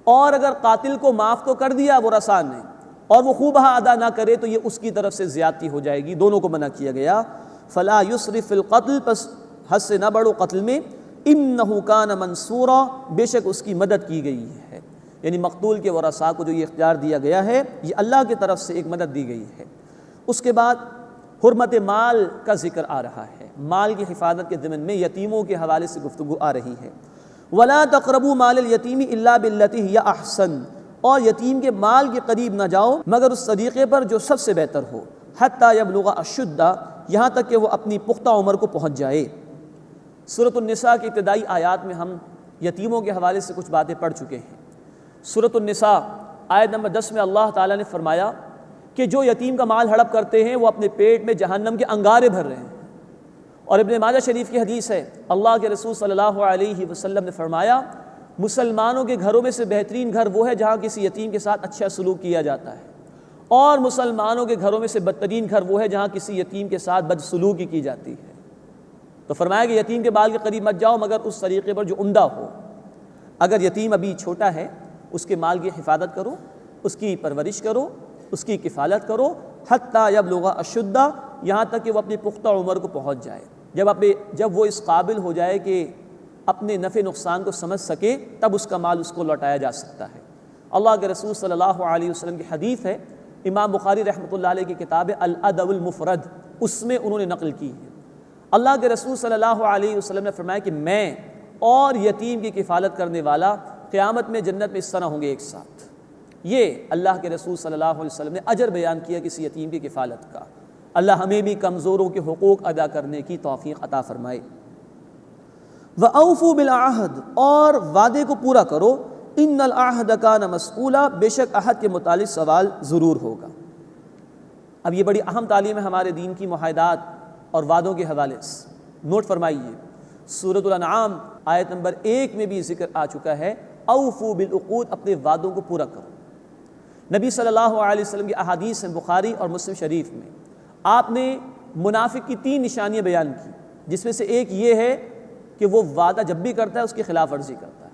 اور اگر قاتل کو معاف تو کر دیا ورثاء نے اور وہ خوب بہا ادا نہ کرے تو یہ اس کی طرف سے زیادتی ہو جائے گی، دونوں کو منع کیا گیا۔ فلا یسرف فی القتل، پس حد سے نہ بڑھو قتل میں، انہ کان منصورا، بے شک اس کی مدد کی گئی ہے۔ یعنی مقتول کے ورثاء کو جو یہ اختیار دیا گیا ہے، یہ اللہ کی طرف سے ایک مدد دی گئی ہے۔ اس کے بعد حرمت مال کا ذکر آ رہا ہے، مال کی حفاظت کے ضمن میں یتیموں کے حوالے سے گفتگو آ رہی ہے۔ وَلَا تَقْرَبُوا مَالَ الْيَتِيمِ إِلَّا بِالَّتِي هِيَ أَحْسَنُ، اور یتیم کے مال کے قریب نہ جاؤ مگر اس طریقے پر جو سب سے بہتر ہو، حَتَّى يَبْلُغَ أَشُدَّهُ، یہاں تک کہ وہ اپنی پختہ عمر کو پہنچ جائے۔ سورۃ النساء کی ابتدائی آیات میں ہم یتیموں کے حوالے سے کچھ باتیں پڑھ چکے ہیں۔ سورۃ النساء آیت نمبر 10 میں اللہ تعالیٰ نے فرمایا کہ جو یتیم کا مال ہڑپ کرتے ہیں وہ اپنے پیٹ میں جہنم کے انگارے بھر رہے ہیں۔ اور ابن ماجہ شریف کی حدیث ہے، اللہ کے رسول صلی اللہ علیہ وسلم نے فرمایا، مسلمانوں کے گھروں میں سے بہترین گھر وہ ہے جہاں کسی یتیم کے ساتھ اچھا سلوک کیا جاتا ہے، اور مسلمانوں کے گھروں میں سے بدترین گھر وہ ہے جہاں کسی یتیم کے ساتھ بدسلوکی کی جاتی ہے۔ تو فرمایا کہ یتیم کے بال کے قریب مت جاؤ مگر اس طریقے پر جو عمدہ ہو۔ اگر یتیم ابھی چھوٹا ہے اس کے مال کی حفاظت کرو، اس کی پرورش کرو، اس کی کفالت کرو، حتیٰ یبلغ اشدہ، یہاں تک کہ وہ اپنی پختہ عمر کو پہنچ جائے۔ جب وہ اس قابل ہو جائے کہ اپنے نفع نقصان کو سمجھ سکے تب اس کا مال اس کو لوٹایا جا سکتا ہے۔ اللہ کے رسول صلی اللہ علیہ وسلم کی حدیث ہے، امام بخاری رحمۃ اللہ علیہ کی کتاب الادب المفرد، اس میں انہوں نے نقل کی ہے۔ اللہ کے رسول صلی اللہ علیہ وسلم نے فرمایا کہ میں اور یتیم کی کفالت کرنے والا قیامت میں جنت میں اس طرح ہوں گے ایک ساتھ۔ یہ اللہ کے رسول صلی اللہ علیہ وسلم نے اجر بیان کیا کسی یتیم کی کفالت کا۔ اللہ ہمیں بھی کمزوروں کے حقوق ادا کرنے کی توفیق عطا فرمائے۔ وَأَوْفُوا بِالْعَهْدِ، اور وعدے کو پورا کرو، ان العہد کان مسئولا، بے شک عہد کے متعلق سوال ضرور ہوگا۔ اب یہ بڑی اہم تعلیم ہے ہمارے دین کی معاہدات اور وعدوں کے حوالے سے۔ نوٹ فرمائیے، سورۃ الانعام آیت نمبر 1 میں بھی ذکر آ چکا ہے، اوفوا بالعقود، اپنے وعدوں کو پورا کرو۔ نبی صلی اللہ علیہ وسلم کی احادیث ہیں بخاری اور مسلم شریف میں، آپ نے منافق کی 3 نشانیاں بیان کی، جس میں سے ایک یہ ہے کہ وہ وعدہ جب بھی کرتا ہے اس کی خلاف ورزی کرتا ہے۔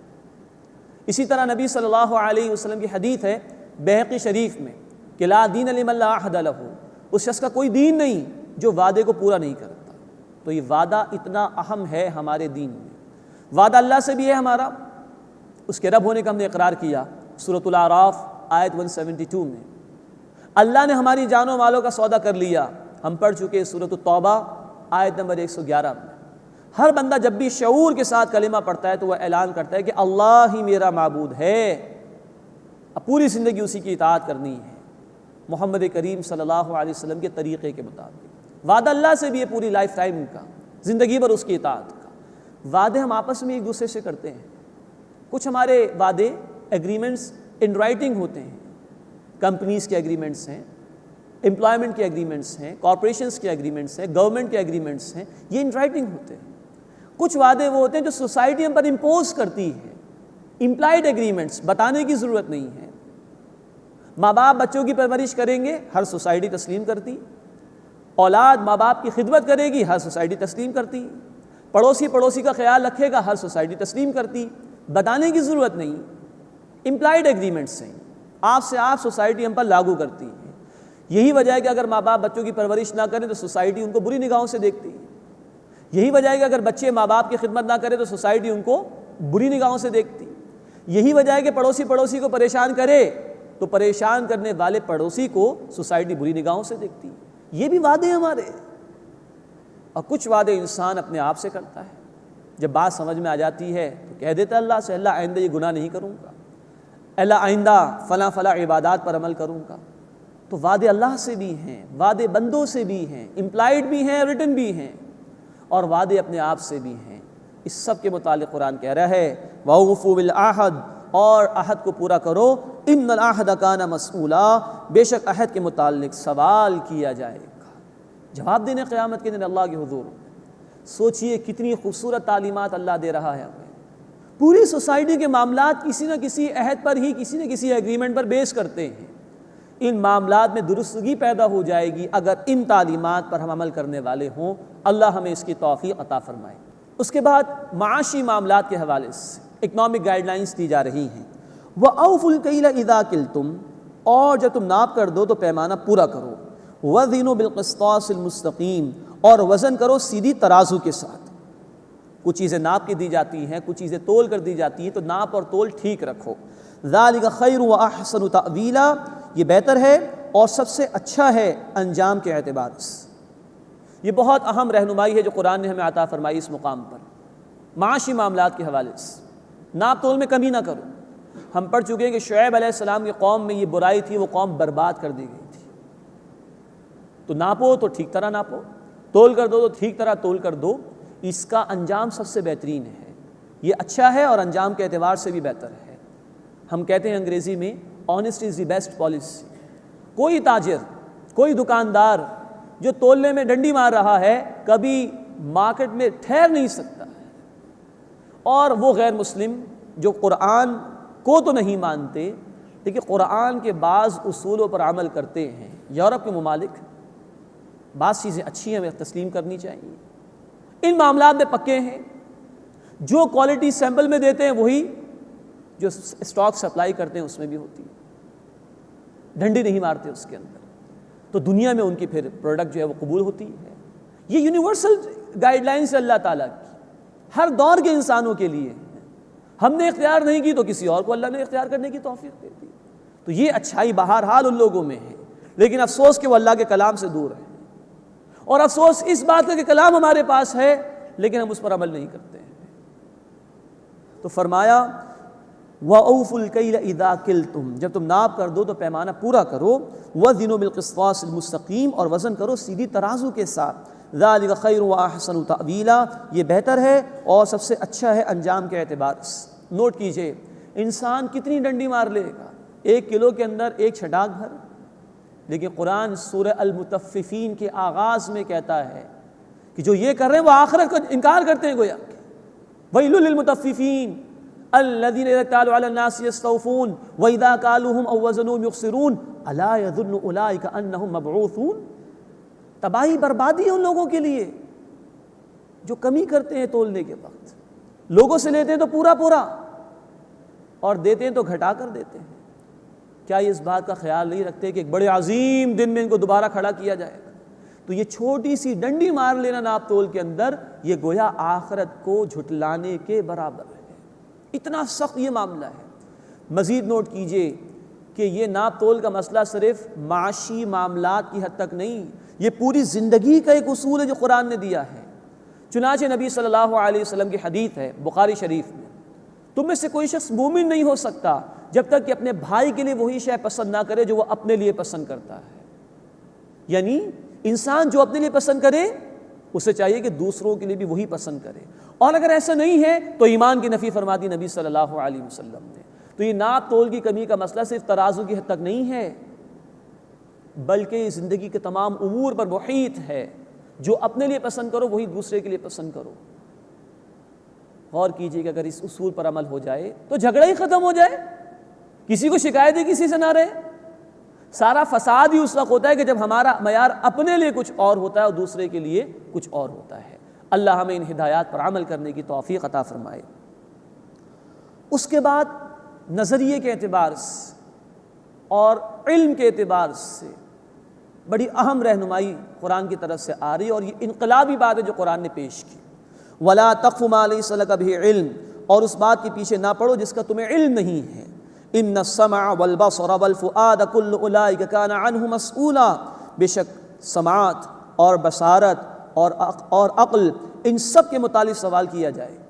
اسی طرح نبی صلی اللہ علیہ وسلم کی حدیث ہے بہقی شریف میں کہ لا دین لمن لا عہد لہ، اس شخص کا کوئی دین نہیں جو وعدے کو پورا نہیں کرتا۔ تو یہ وعدہ اتنا اہم ہے ہمارے دین میں۔ وعدہ اللہ سے بھی ہے ہمارا، اس کے رب ہونے کا ہم نے اقرار کیا سورۃ الاعراف آیت 172 میں۔ اللہ نے ہماری جان و مالوں کا سودا کر لیا، ہم پڑھ چکے سورۃ التوبہ آیت نمبر 111 میں۔ ہر بندہ جب بھی شعور کے ساتھ کلمہ پڑھتا ہے تو وہ اعلان کرتا ہے کہ اللہ ہی میرا معبود ہے، اب پوری زندگی اسی کی اطاعت کرنی ہے، محمد کریم صلی اللہ علیہ وسلم کے طریقے کے مطابق۔ وعدہ اللہ سے بھی ہے پوری لائف ٹائم کا، زندگی بھر اس کی اطاعت کا۔ وعدے ہم آپس میں ایک دوسرے سے کرتے ہیں، کچھ ہمارے وعدے ایگریمنٹس ان رائٹنگ ہوتے ہیں، کمپنیز کے ایگریمنٹس ہیں، امپلائمنٹ کے ایگریمنٹس ہیں، کارپوریشنز کے ایگریمنٹس ہیں، گورنمنٹ کے ایگریمنٹس ہیں، یہ ان رائٹنگ ہوتے ہیں۔ کچھ وعدے وہ ہوتے ہیں جو سوسائٹی ہم پر امپوز کرتی ہے، امپلائڈ ایگریمنٹس، بتانے کی ضرورت نہیں ہے۔ ماں باپ بچوں کی پرورش کریں گے، ہر سوسائٹی تسلیم کرتی۔ اولاد ماں باپ کی خدمت کرے گی، ہر سوسائٹی تسلیم کرتی۔ پڑوسی کا خیال رکھے گا، ہر سوسائٹی تسلیم کرتی۔ بتانے کی ضرورت نہیں، امپلائڈ ایگریمنٹس ہیں، آپ سے آپ سوسائٹی ہم پر لاگو کرتی ہے۔ یہی وجہ ہے کہ اگر ماں باپ بچوں کی پرورش نہ کریں تو سوسائٹی ان کو بری نگاہوں سے دیکھتی ہے۔ یہی وجہ ہے کہ اگر بچے ماں باپ کی خدمت نہ کرے تو سوسائٹی ان کو بری نگاہوں سے دیکھتی۔ یہی وجہ ہے کہ پڑوسی کو پریشان کرے تو پریشان کرنے والے پڑوسی کو سوسائٹی بری نگاہوں سے دیکھتی۔ یہ بھی وعدے ہمارے، اور کچھ وعدے انسان اپنے آپ سے کرتا ہے۔ جب بات سمجھ میں آ جاتی ہے تو کہہ دیتا ہے اللہ سے، اللہ آئندہ یہ گناہ نہیں کروں گا، اللہ آئندہ فلاں فلاں عبادات پر عمل کروں گا۔ تو وعدے اللہ سے بھی ہیں، وعدے بندوں سے بھی ہیں، امپلائڈ بھی ہیں، ریٹن بھی ہیں، اور وعدے اپنے آپ سے بھی ہیں۔ اس سب کے متعلق قرآن کہہ رہا ہے وَأَوْفُوا بِالْعَهْدِ، اور عہد کو پورا کرو، ان العہد کان مسئولا، بے شک عہد کے متعلق سوال کیا جائے گا، جواب دینے قیامت کے دن اللہ کے حضور۔ سوچئے کتنی خوبصورت تعلیمات اللہ دے رہا ہے ہمیں۔ پوری سوسائٹی کے معاملات کسی نہ کسی عہد پر ہی، کسی نہ کسی ایگریمنٹ پر بیس کرتے ہیں۔ ان معاملات میں درستگی پیدا ہو جائے گی اگر ان تعلیمات پر ہم عمل کرنے والے ہوں۔ اللہ ہمیں اس کی توفیق عطا فرمائے۔ اس کے بعد معاشی معاملات کے حوالے سے اکنامک گائیڈ لائنز دی جا رہی ہیں۔ وَأَوْفُوا الْكَيْلَ إِذَا كِلْتُمْ، اور جب تم ناپ کر دو تو پیمانہ پورا کرو۔ وَزِنُوا بِالْقِسْطَاسِ الْمُسْتَقِيمِ، اور وزن کرو سیدھی ترازو کے ساتھ۔ کچھ چیزیں ناپ کے دی جاتی ہیں، کچھ چیزیں تول کر دی جاتی ہیں، تو ناپ اور تول ٹھیک رکھو۔ ذَلِكَ خَيْرٌ وَأَحْسَنُ تَأْوِيلًا، یہ بہتر ہے اور سب سے اچھا ہے انجام کے اعتبار سے۔ یہ بہت اہم رہنمائی ہے جو قرآن نے ہمیں عطا فرمائی اس مقام پر، معاشی معاملات کے حوالے سے۔ ناپ تول میں کمی نہ کرو۔ ہم پڑھ چکے ہیں کہ شعیب علیہ السلام کی قوم میں یہ برائی تھی، وہ قوم برباد کر دی گئی تھی۔ تو ناپو تو ٹھیک طرح ناپو، تول کر دو تو ٹھیک طرح تول کر دو، اس کا انجام سب سے بہترین ہے۔ یہ اچھا ہے اور انجام کے اعتبار سے بھی بہتر ہے۔ ہم کہتے ہیں انگریزی میں honest is the best policy. کوئی تاجر، کوئی دکاندار جو تولنے میں ڈنڈی مار رہا ہے کبھی مارکیٹ میں ٹھہر نہیں سکتا ہے۔ اور وہ غیر مسلم جو قرآن کو تو نہیں مانتے لیکن قرآن کے بعض اصولوں پر عمل کرتے ہیں، یورپ کے ممالک، بعض چیزیں اچھی ہیں، ہمیں تسلیم کرنی چاہیے، ان معاملات میں پکے ہیں۔ جو کوالٹی سیمپل میں دیتے ہیں وہی جو اسٹاک سپلائی کرتے ہیں اس میں بھی ہوتی ہے، ڈنڈی نہیں مارتے اس کے اندر، تو دنیا میں ان کی پھر پروڈکٹ جو ہے وہ قبول ہوتی ہے۔ یہ یونیورسل گائیڈ لائنس ہے اللہ تعالیٰ کی، ہر دور کے انسانوں کے لیے۔ ہم نے اختیار نہیں کی تو کسی اور کو اللہ نے اختیار کرنے کی توفیق دے دی۔ تو یہ اچھائی بہرحال ان لوگوں میں ہے، لیکن افسوس کہ وہ اللہ کے کلام سے دور ہے، اور افسوس اس بات کا کہ کلام ہمارے پاس ہے لیکن ہم اس پر عمل نہیں کرتے ہیں۔ تو فرمایا وَأَوْفُوا الْكَيْلَ إِذَا كِلْتُمْ، جب تم ناپ کر دو تو پیمانہ پورا کرو۔ وَزِنُوا بِالْقِسْطَاسِ الْمُسْتَقِيمِ، اور وزن کرو سیدھی ترازو کے ساتھ۔ ذَلِكَ خَيْرٌ وَأَحْسَنُ تَأْوِيلًا، یہ بہتر ہے اور سب سے اچھا ہے انجام کے اعتبار سے۔ نوٹ کیجئے انسان کتنی ڈنڈی مار لے گا؟ 1 کلو کے اندر 1 چھٹاک بھر. لیکن قرآن سورہ المطففین کے آغاز میں کہتا ہے کہ جو یہ کر رہے ہیں وہ آخرت کا انکار کرتے ہیں. گویا ویل للمطففین الذین اذا اکتالوا علی الناس یستوفون واذا کالوہم او وزنوہم یخسرون الا یظن اولئک انہم مبعوثون. تباہی بربادی ہے ان لوگوں کے لیے جو کمی کرتے ہیں تولنے کے وقت. لوگوں سے لیتے ہیں تو پورا پورا اور دیتے ہیں تو گھٹا کر دیتے ہیں. کیا یہ اس بات کا خیال نہیں رکھتے کہ ایک بڑے عظیم دن میں ان کو دوبارہ کھڑا کیا جائے گا؟ تو یہ چھوٹی سی ڈنڈی مار لینا ناپ تول کے اندر یہ گویا آخرت کو جھٹلانے کے برابر ہے. اتنا سخت یہ معاملہ ہے. مزید نوٹ کیجئے کہ یہ ناپ تول کا مسئلہ صرف معاشی معاملات کی حد تک نہیں، یہ پوری زندگی کا ایک اصول ہے جو قرآن نے دیا ہے. چنانچہ نبی صلی اللہ علیہ وسلم کی حدیث ہے بخاری شریف میں، تم میں سے کوئی شخص مومن نہیں ہو سکتا جب تک کہ اپنے بھائی کے لیے وہی شے پسند نہ کرے جو وہ اپنے لیے پسند کرتا ہے. یعنی انسان جو اپنے لیے پسند کرے اسے چاہیے کہ دوسروں کے لیے بھی وہی پسند کرے، اور اگر ایسا نہیں ہے تو ایمان کی نفی فرما دی نبی صلی اللہ علیہ وسلم نے. تو یہ ناپ تول کی کمی کا مسئلہ صرف ترازو کی حد تک نہیں ہے بلکہ یہ زندگی کے تمام امور پر محیط ہے. جو اپنے لیے پسند کرو وہی دوسرے کے لیے پسند کرو. غور کیجئے کہ اگر اس اصول پر عمل ہو جائے تو جھگڑا ہی ختم ہو جائے، کسی کو شکایت ہی کسی سے نہ رہے. سارا فساد ہی اس وقت ہوتا ہے کہ جب ہمارا معیار اپنے لیے کچھ اور ہوتا ہے اور دوسرے کے لیے کچھ اور ہوتا ہے. اللہ ہمیں ان ہدایات پر عمل کرنے کی توفیق عطا فرمائے. اس کے بعد نظریے کے اعتبار سے اور علم کے اعتبار سے بڑی اہم رہنمائی قرآن کی طرف سے آ رہی ہے، اور یہ انقلابی بات ہے جو قرآن نے پیش کی. وَلَا تَقْفُ مَا لَيْسَ لَكَ بِهِ علم، اور اس بات کے پیچھے نہ پڑو جس کا تمہیں علم نہیں ہے. إِنَّ السَّمْعَ وَالْبَصَرَ وَالْفُؤَادَ كُلُّ أُولَئِكَ كَانَ عَنْهُ مسئولا. بے شک سماعت اور بصارت اور عقل ان سب کے متعلق سوال کیا جائے گا.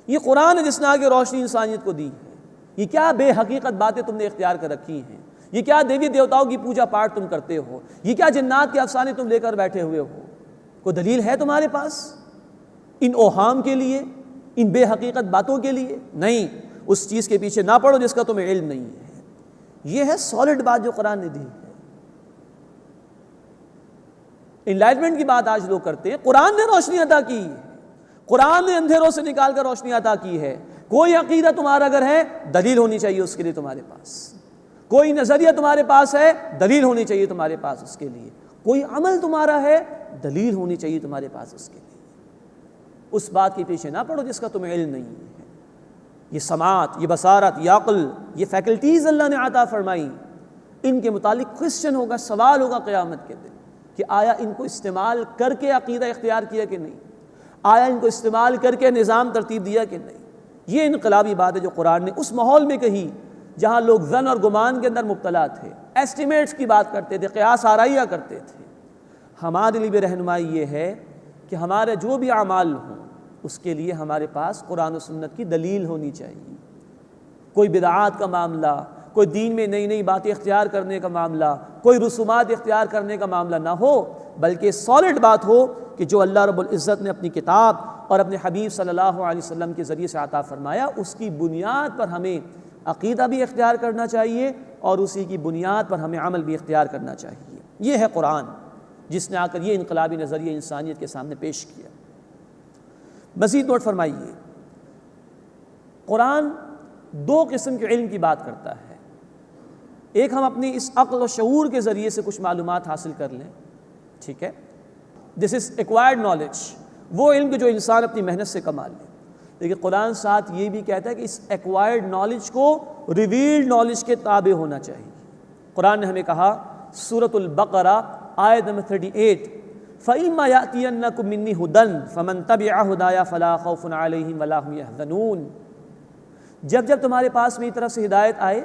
یہ قرآن ہے جس نے آگے روشنی انسانیت کو دی ہے. یہ کیا بے حقیقت باتیں تم نے اختیار کر رکھی ہیں؟ یہ کیا دیوی دیوتاؤں کی پوجا پاٹ تم کرتے ہو؟ یہ کیا جنات کے افسانے تم لے کر بیٹھے ہوئے ہو؟ کوئی دلیل ہے تمہارے پاس ان اوہام کے لیے، ان بے حقیقت باتوں کے لیے؟ نہیں. اس چیز کے پیچھے نہ پڑو جس کا تمہیں علم نہیں ہے. یہ ہے سالڈ بات جو قرآن نے دی ہے. انلائٹمنٹ کی بات آج لوگ کرتے ہیں. قرآن نے روشنی عطا کی ہے، قرآن نے اندھیروں سے نکال کر روشنی عطا کی ہے. کوئی عقیدہ تمہارا اگر ہے دلیل ہونی چاہیے اس کے لیے تمہارے پاس. کوئی نظریہ تمہارے پاس ہے دلیل ہونی چاہیے تمہارے پاس اس کے لیے. کوئی عمل تمہارا ہے دلیل ہونی چاہیے تمہارے پاس اس کے لیے. اس بات کے پیچھے نہ پڑو جس کا تمہیں علم نہیں ہے. یہ سماعت، یہ بصارت، یہ عقل، یہ فیکلٹیز اللہ نے عطا فرمائی، ان کے متعلق کوسچن ہوگا، سوال ہوگا قیامت کے دن کہ آیا ان کو استعمال کر کے عقیدہ اختیار کیا کہ نہیں، آیا ان کو استعمال کر کے نظام ترتیب دیا کہ نہیں. یہ انقلابی بات ہے جو قرآن نے اس ماحول میں کہی جہاں لوگ ظن اور گمان کے اندر مبتلا تھے، ایسٹیمیٹس کی بات کرتے تھے، قیاس آرائیہ کرتے تھے. ہمارے لیے بھی رہنمائی یہ ہے کہ ہمارے جو بھی اعمال ہوں اس کے لیے ہمارے پاس قرآن و سنت کی دلیل ہونی چاہیے. کوئی بدعات کا معاملہ، کوئی دین میں نئی نئی باتیں اختیار کرنے کا معاملہ، کوئی رسومات اختیار کرنے کا معاملہ نہ ہو، بلکہ سالڈ بات ہو کہ جو اللہ رب العزت نے اپنی کتاب اور اپنے حبیب صلی اللہ علیہ وسلم کے ذریعے سے عطا فرمایا اس کی بنیاد پر ہمیں عقیدہ بھی اختیار کرنا چاہیے اور اسی کی بنیاد پر ہمیں عمل بھی اختیار کرنا چاہیے. یہ ہے قرآن جس نے آ کر یہ انقلابی نظریہ انسانیت کے سامنے پیش کیا. مزید نوٹ فرمائیے، قرآن 2 قسم کے علم کی بات کرتا ہے. ایک ہم اپنی اس عقل و شعور کے ذریعے سے کچھ معلومات حاصل کر لیں، ٹھیک ہے، دس از ایکوائرڈ نالج، وہ علم جو انسان اپنی محنت سے کما لے. لیکن قرآن ساتھ یہ بھی کہتا ہے کہ اس ایکوائرڈ نالج کو ریویلڈ نالج کے تابع ہونا چاہیے. قرآن نے ہمیں کہا سورۃ البقرہ آیت نمبر 38، فَإِمَّا يَأْتِيَنَّكُم مِّنِّي هُدًى فَمَن تَبِعَ هُدَايَ فَلَا خَوْفٌ عَلَيْهِمْ وَلَا هُمْ يَحْزَنُونَ. جب تمہارے پاس میری طرف سے ہدایت آئے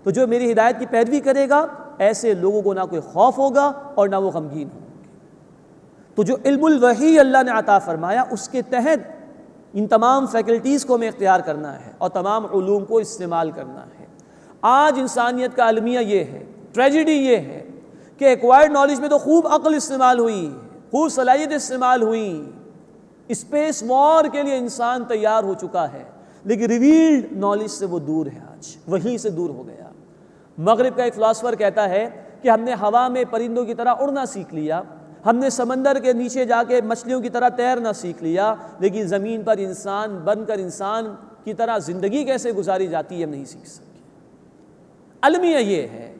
تو جو میری ہدایت کی پیروی کرے گا ایسے لوگوں کو نہ کوئی خوف ہوگا اور نہ وہ غمگین ہوں گے. تو جو علم الوحی اللہ نے عطا فرمایا اس کے تحت ان تمام فیکلٹیز کو ہمیں اختیار کرنا ہے اور تمام علوم کو استعمال کرنا ہے. آج انسانیت کا المیہ یہ ہے، ٹریجڈی یہ ہے کہ ایکوائرڈ نالج میں تو خوب عقل استعمال ہوئی، خوب صلاحیت استعمال ہوئی، اسپیس وار کے لیے انسان تیار ہو چکا ہے، لیکن ریویلڈ نالج سے وہ دور ہے، آج وہی سے دور ہو گیا۔ مغرب کا ایک فلاسفر کہتا ہے کہ ہم نے ہوا میں پرندوں کی طرح اڑنا سیکھ لیا، ہم نے سمندر کے نیچے جا کے مچھلیوں کی طرح تیرنا سیکھ لیا، لیکن زمین پر انسان بن کر انسان کی طرح زندگی کیسے گزاری جاتی ہے ہم نہیں سیکھ سکتے۔ المیہ یہ ہے،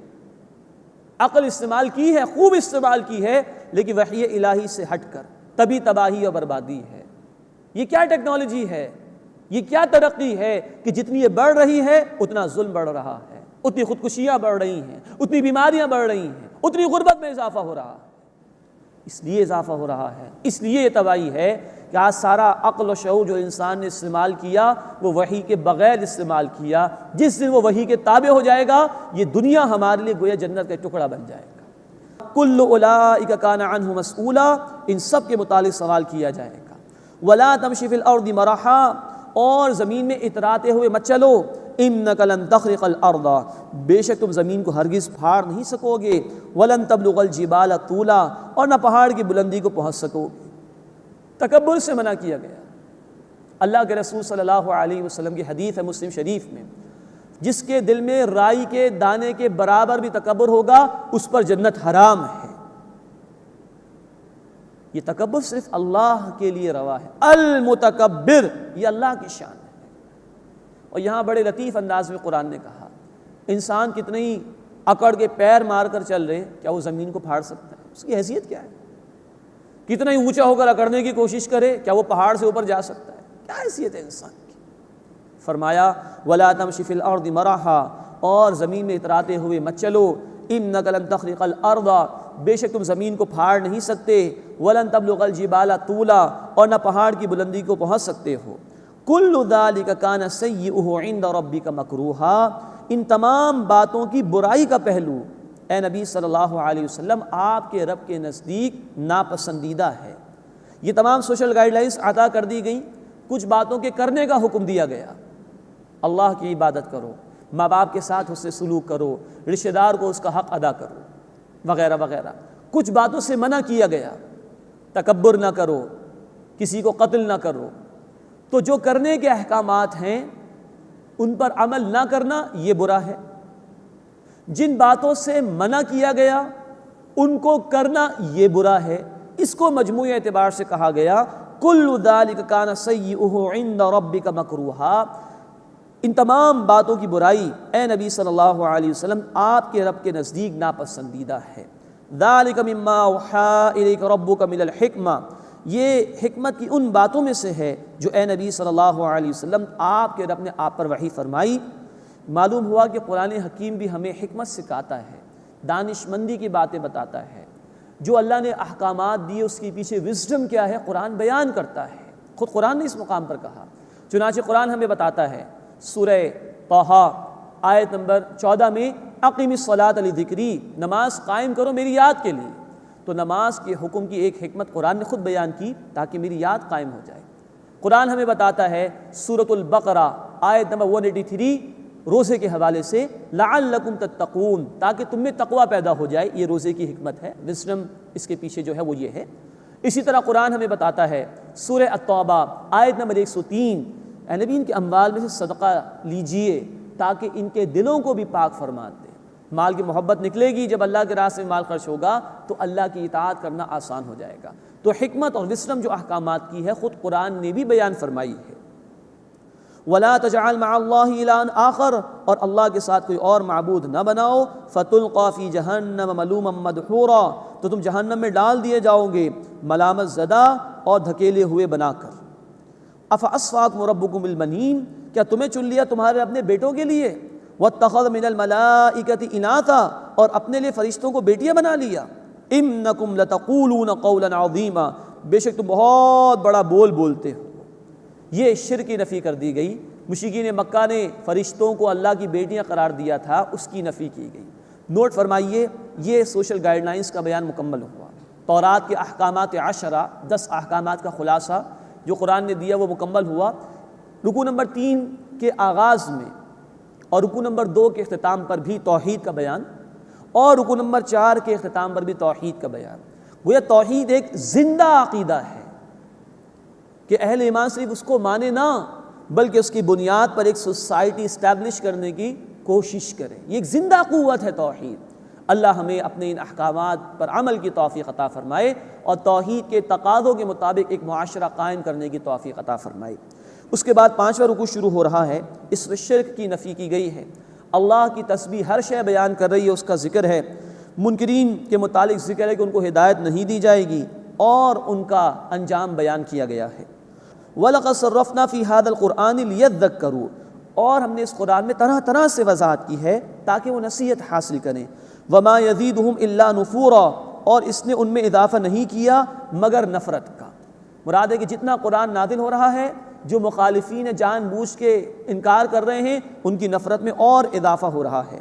عقل استعمال کی ہے، خوب استعمال کی ہے، لیکن وحی الہی سے ہٹ کر، تبھی تباہی اور بربادی ہے۔ یہ کیا ٹیکنالوجی ہے، یہ کیا ترقی ہے کہ جتنی یہ بڑھ رہی ہے اتنا ظلم بڑھ رہا ہے، اتنی خودکشیاں بڑھ رہی ہیں، اتنی بیماریاں بڑھ رہی ہیں، اتنی غربت میں اضافہ ہو رہا ہے۔ اس لیے اضافہ ہو رہا ہے، اس لیے یہ تباہی ہے کہ آج سارا عقل و شعور جو انسان نے استعمال کیا وہ وحی کے بغیر استعمال کیا۔ جس دن وہ وحی کے تابع ہو جائے گا یہ دنیا ہمارے لیے گویا جنت کا ٹکڑا بن جائے گا۔ کل اولئک کان عنہ مسئولا، ان سب کے متعلق سوال کیا جائے گا۔ ولا تمشی فی الارض مرحا، اور زمین میں اتراتے ہوئے مت چلو۔ انک لن تخرق الارض، بے شک تم زمین کو ہرگز پھاڑ نہیں سکو گے۔ ولن تبلغ الجبال طولا، اور نہ پہاڑ کی بلندی کو پہنچ سکو گے۔ تکبر سے منع کیا گیا۔ اللہ کے رسول صلی اللہ علیہ وسلم کی حدیث ہے مسلم شریف میں، جس کے دل میں رائی کے دانے کے برابر بھی تکبر ہوگا اس پر جنت حرام ہے۔ یہ تکبر صرف اللہ کے لیے روا ہے، المتکبر، یہ اللہ کی شان ہے۔ اور یہاں بڑے لطیف انداز میں قرآن نے کہا، انسان کتنے ہی اکڑ کے پیر مار کر چل رہے، کیا وہ زمین کو پھاڑ سکتا ہے؟ اس کی حیثیت کیا ہے؟ کتنا ہی اونچا ہو کر اکڑنے کی کوشش کرے، کیا وہ پہاڑ سے اوپر جا سکتا ہے؟ کیا حیثیت ہے انسان کی؟ فرمایا وَلَا تَمْشِ فِي الْأَرْضِ مَرَحًا، اور زمین میں اتراتے ہوئے مت چلو۔ إِنَّكَ لَن تَخْرِقَ الْأَرْضَ، بے شک تم زمین کو پھاڑ نہیں سکتے۔ وَلَن تَبْلُغَ الْجِبَالَ طُولًا، اور نہ پہاڑ کی بلندی کو پہنچ سکتے ہو۔ كُلُّ ذَلِكَ كَانَ سَيِّئُهُ عِندَ رَبِّكَ مَكْرُوهًا، ان تمام باتوں کی برائی کا پہلو اے نبی صلی اللہ علیہ وسلم آپ کے رب کے نزدیک ناپسندیدہ ہے۔ یہ تمام سوشل گائیڈ لائنز عطا کر دی گئیں، کچھ باتوں کے کرنے کا حکم دیا گیا، اللہ کی عبادت کرو، ماں باپ کے ساتھ اس سے سلوک کرو، رشتہ دار کو اس کا حق ادا کرو، وغیرہ وغیرہ۔ کچھ باتوں سے منع کیا گیا، تکبر نہ کرو، کسی کو قتل نہ کرو۔ تو جو کرنے کے احکامات ہیں ان پر عمل نہ کرنا یہ برا ہے، جن باتوں سے منع کیا گیا ان کو کرنا یہ برا ہے۔ اس کو مجموعی اعتبار سے کہا گیا کل ذالک کان سیئہ عند ربک مکروہا، ان تمام باتوں کی برائی اے نبی صلی اللہ علیہ وسلم آپ کے رب کے نزدیک ناپسندیدہ ہے۔ ذالک مما اوحی الیک ربک من الحکمہ، یہ حکمت کی ان باتوں میں سے ہے جو اے نبی صلی اللہ علیہ وسلم آپ کے رب نے آپ پر وحی فرمائی۔ معلوم ہوا کہ قرآن حکیم بھی ہمیں حکمت سکھاتا ہے، دانش مندی کی باتیں بتاتا ہے۔ جو اللہ نے احکامات دیے اس کے پیچھے وزڈم کیا ہے قرآن بیان کرتا ہے، خود قرآن نے اس مقام پر کہا۔ چنانچہ قرآن ہمیں بتاتا ہے سورہ طٰہٰ آیت نمبر 14 میں اقم الصلاۃ لذکری، نماز قائم کرو میری یاد کے لیے۔ تو نماز کے حکم کی ایک حکمت قرآن نے خود بیان کی تاکہ میری یاد قائم ہو جائے۔ قرآن ہمیں بتاتا ہے سورۃ البقرہ آیت نمبر 183 روزے کے حوالے سے لعلکم تتقون، تاکہ تم میں تقوی پیدا ہو جائے، یہ روزے کی حکمت ہے، وزڈم اس کے پیچھے جو ہے وہ یہ ہے۔ اسی طرح قرآن ہمیں بتاتا ہے سورہ التوبہ آیت نمبر 103 اے نبی ان کے اموال میں سے صدقہ لیجئے تاکہ ان کے دلوں کو بھی پاک فرما دے۔ مال کی محبت نکلے گی جب اللہ کے راستے میں مال خرچ ہوگا تو اللہ کی اطاعت کرنا آسان ہو جائے گا۔ تو حکمت اور وزڈم جو احکامات کی ہے خود قرآن نے بھی بیان فرمائی ہے۔ وَلَا تَجْعَلْ مَعَ اللَّهِ إِلَٰهًا آخَرَ، اور اللہ کے ساتھ کوئی اور معبود نہ بناؤ۔ فَتُلْقَىٰ فِي جَهَنَّمَ مَلُومًا مَدْحُورًا، تو تم جہنم میں ڈال دیے جاؤ گے ملامت زدہ اور دھکیلے ہوئے بنا کر۔ أَفَأَصْفَاكُمْ رَبُّكُمْ بِالْبَنِينَ، کیا تمہیں چن لیا تمہارے اپنے بیٹوں کے لیے؟ وَاتَّخَذَ مِنَ الْمَلَائِكَةِ إِنَاثًا، اور اپنے لیے فرشتوں کو بیٹیاں بنا لیا۔ إِنَّكُمْ لَتَقُولُونَ قَوْلًا عَظِيمًا، بے شک تم بہت بڑا بول بولتے ہو۔ یہ شرک کی نفی کر دی گئی۔ مشرکین مکہ نے فرشتوں کو اللہ کی بیٹیاں قرار دیا تھا، اس کی نفی کی گئی۔ نوٹ فرمائیے یہ سوشل گائیڈ لائنز کا بیان مکمل ہوا۔ تورات کے احکامات 10 10 احکامات کا خلاصہ جو قرآن نے دیا وہ مکمل ہوا۔ رکوع نمبر 3 کے آغاز میں اور رکوع نمبر 2 کے اختتام پر بھی توحید کا بیان، اور رکوع نمبر 4 کے اختتام پر بھی توحید کا بیان۔ گویا توحید ایک زندہ عقیدہ ہے کہ اہل ایمان صرف اس کو مانے نہ بلکہ اس کی بنیاد پر ایک سوسائٹی اسٹیبلش کرنے کی کوشش کریں۔ یہ ایک زندہ قوت ہے توحید۔ اللہ ہمیں اپنے ان احکامات پر عمل کی توفیق عطا فرمائے اور توحید کے تقاضوں کے مطابق ایک معاشرہ قائم کرنے کی توفیق عطا فرمائے۔ اس کے بعد 5واں رکوع شروع ہو رہا ہے، اس میں شرک کی نفی کی گئی ہے۔ اللہ کی تسبیح ہر شے بیان کر رہی ہے، اس کا ذکر ہے۔ منکرین کے متعلق ذکر ہے کہ ان کو ہدایت نہیں دی جائے گی اور ان کا انجام بیان کیا گیا ہے۔ وَلَقَدْ صَرَّفْنَا فِي هَذَا الْقُرْآنِ لِيَذَّكَّرُوا، اور ہم نے اس قرآن میں طرح طرح سے وضاحت کی ہے تاکہ وہ نصیحت حاصل کریں۔ وَمَا يَزِيدُهُمْ إِلَّا نُفُورًا، اور اس نے ان میں اضافہ نہیں کیا مگر نفرت کا۔ مراد ہے کہ جتنا قرآن نازل ہو رہا ہے، جو مخالفین جان بوجھ کے انکار کر رہے ہیں، ان کی نفرت میں اور اضافہ ہو رہا ہے۔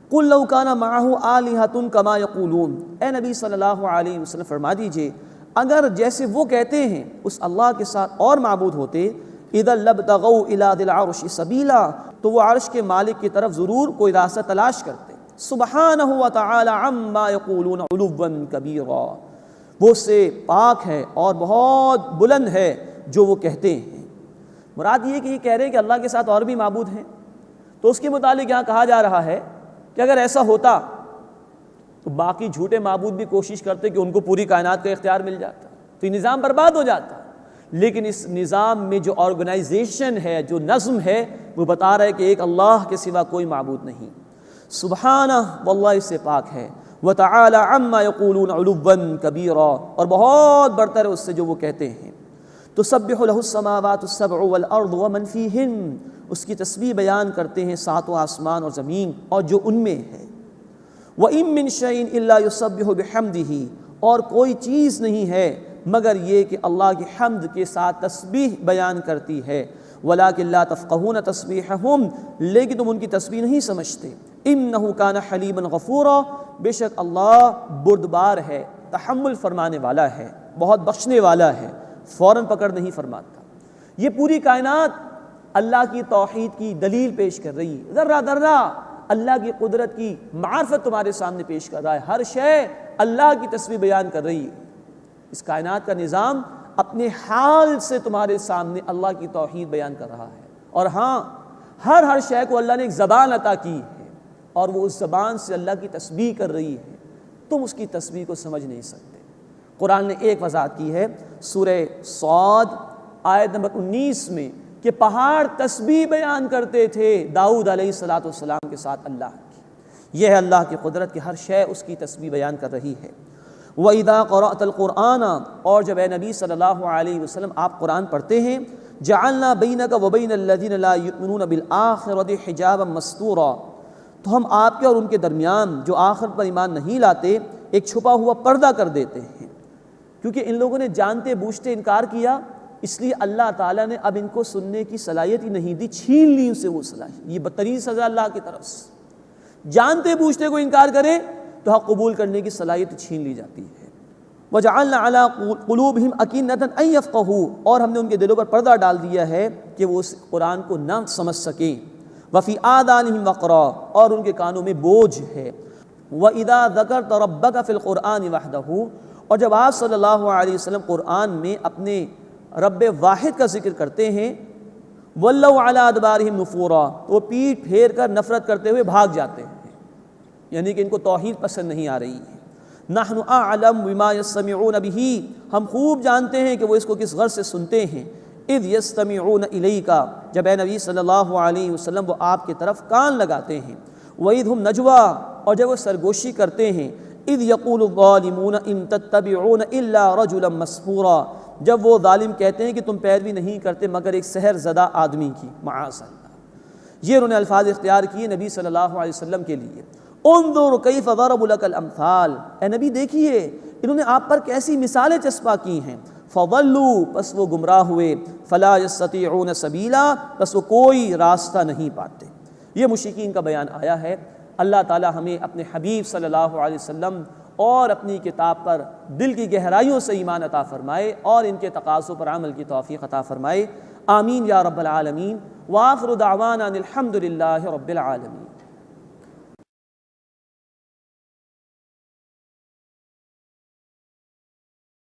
قُلْ لَوْ كَانَ مَعَهُ آلِهَةٌ كَمَا يَقُولُونَ، اے نبی صلی اللہ علیہ وسلم فرما دیجئے اگر جیسے وہ کہتے ہیں اس اللہ کے ساتھ اور معبود ہوتے، اِذًا لَابْتَغَوْا إِلَىٰ ذِي الْعَرْشِ سَبِيلًا، تو وہ عرش کے مالک کی طرف ضرور کوئی راستہ تلاش کرتے۔ سبحانہ وتعالی عما یقولون علوا کبیرا، وہ سے پاک ہے اور بہت بلند ہے جو وہ کہتے ہیں۔ مراد یہ کہ یہ کہہ رہے ہیں کہ اللہ کے ساتھ اور بھی معبود ہیں، تو اس کے متعلق یہاں کہا جا رہا ہے کہ اگر ایسا ہوتا تو باقی جھوٹے معبود بھی کوشش کرتے کہ ان کو پوری کائنات کا اختیار مل جاتا، تو یہ نظام برباد ہو جاتا۔ لیکن اس نظام میں جو آرگنائزیشن ہے، جو نظم ہے، وہ بتا رہا ہے کہ ایک اللہ کے سوا کوئی معبود نہیں۔ سبحانہ، واللہ اس سے پاک ہے، وتعالی عما یقولون علوا کبیرا، اور بہت برتر ہے اس سے جو وہ کہتے ہیں۔ تسبح له السماوات السبع والارض ومن فیہن، اس کی تسبیح بیان کرتے ہیں ساتوں آسمان اور زمین اور جو ان میں ہے۔ وَإِن مِّن شَيْءٍ إِلَّا يُسَبِّحُ بِحَمْدِهِ، اور کوئی چیز نہیں ہے مگر یہ کہ اللہ کی حمد کے ساتھ تسبیح بیان کرتی ہے۔ وَلَٰكِن لَا تَفْقَهُونَ تَسْبِيحَهُمْ، لیکن تم ان کی تسبیح نہیں سمجھتے۔ إِنَّهُ كَانَ حَلِيمًا غَفُورًا، بے شک اللہ بردبار ہے، تحمل فرمانے والا ہے، بہت بخشنے والا ہے، فوراً پکڑ نہیں فرماتا۔ یہ پوری کائنات اللہ کی توحید کی دلیل پیش کر رہی ہے، ذرہ ذرہ اللہ کی قدرت کی معرفت تمہارے سامنے پیش کر رہا ہے، ہر شے اللہ کی تسبیح بیان کر رہی ہے۔ اس کائنات کا نظام اپنے حال سے تمہارے سامنے اللہ کی توحید بیان کر رہا ہے، اور ہاں ہر شے کو اللہ نے ایک زبان عطا کی ہے اور وہ اس زبان سے اللہ کی تسبیح کر رہی ہے، تم اس کی تسبیح کو سمجھ نہیں سکتے۔ قرآن نے ایک وضاحت کی ہے سورہ صاد آیت نمبر 19 میں کہ پہاڑ تسبیح بیان کرتے تھے داؤد علیہ السلام کے ساتھ اللہ کی۔ یہ ہے اللہ کی قدرت کہ ہر شے اس کی تسبیح بیان کر رہی ہے۔ وَإِذَا قَرَأْتَ الْقُرْآنَ، اور جب اے نبی صلی اللہ علیہ وسلم آپ قرآن پڑھتے ہیں، جَعَلْنَا بَيْنَكَ وَبَيْنَ الَّذِينَ لَا يُؤْمِنُونَ بِالْآخِرَةِ حِجَابًا مَسْتُورًا، تو ہم آپ کے اور ان کے درمیان جو آخرت پر ایمان نہیں لاتے ایک چھپا ہوا پردہ کر دیتے ہیں۔ کیونکہ ان لوگوں نے جانتے بوجھتے انکار کیا، اس لیے اللہ تعالیٰ نے اب ان کو سننے کی صلاحیت ہی نہیں دی، چھین لی ان سے وہ صلاحیت۔ یہ بدترین سزا اللہ کی طرف سے، جانتے بوجھتے کو انکار کرے تو حق قبول کرنے کی صلاحیت چھین لی جاتی ہے۔ وَجَعَلْنَا عَلَىٰ قُلُوبِهِمْ أَكِنَّةً أَن يَفْقَهُوهُ، اور ہم نے ان کے دلوں پر پردہ ڈال دیا ہے کہ وہ اس قرآن کو نہ سمجھ سکیں۔ وَفِي آذَانِهِمْ وَقْرًا، اور ان کے کانوں میں بوجھ ہے۔ وَإِذَا ذَكَرْتَ رَبَّكَ فِي الْقُرْآنِ وَحْدَهُ، اور جب آپ صلی اللہ علیہ وسلم قرآن میں اپنے رب واحد کا ذکر کرتے ہیں، وَلَّوْا عَلَىٰ أَدْبَارِهِمْ نُفُورًا، تو وہ پیٹھ پھیر کر نفرت کرتے ہوئے بھاگ جاتے ہیں، یعنی کہ ان کو توحید پسند نہیں آ رہی ہے۔ نحن اعلم بما يستمعون به، ہم خوب جانتے ہیں کہ وہ اس کو کس غرض سے سنتے ہیں۔ اذ يستمعون الیک، جب اے نبی صلی اللہ علیہ وسلم وہ آپ کی طرف کان لگاتے ہیں۔ واذ هم نجوا، اور جب وہ سرگوشی کرتے ہیں۔ اذ یقول الظالمون ان تتبعون الا رجلا مسحورا، جب وہ ظالم کہتے ہیں کہ تم پیروی نہیں کرتے مگر ایک سحر زدہ آدمی کی، معاذ اللہ۔ یہ انہوں نے الفاظ اختیار کیے نبی صلی اللہ علیہ وسلم کے لیے۔ انظر کیف ضربوا لک الامثال، اے نبی دیکھیے انہوں نے آپ پر کیسی مثالیں چسپاں کی ہیں۔ فضلوا، پس وہ گمراہ ہوئے۔ فلا یستطیعون سبیلا، پس وہ کوئی راستہ نہیں پاتے۔ یہ مشرکین کا بیان آیا ہے۔ اللہ تعالی ہمیں اپنے حبیب صلی اللہ علیہ وسلم اور اپنی کتاب پر دل کی گہرائیوں سے ایمان عطا فرمائے اور ان کے تقاضوں پر عمل کی توفیق عطا فرمائے۔ آمین یا رب العالمین۔ وآخر دعوانا الحمد للہ رب العالمین۔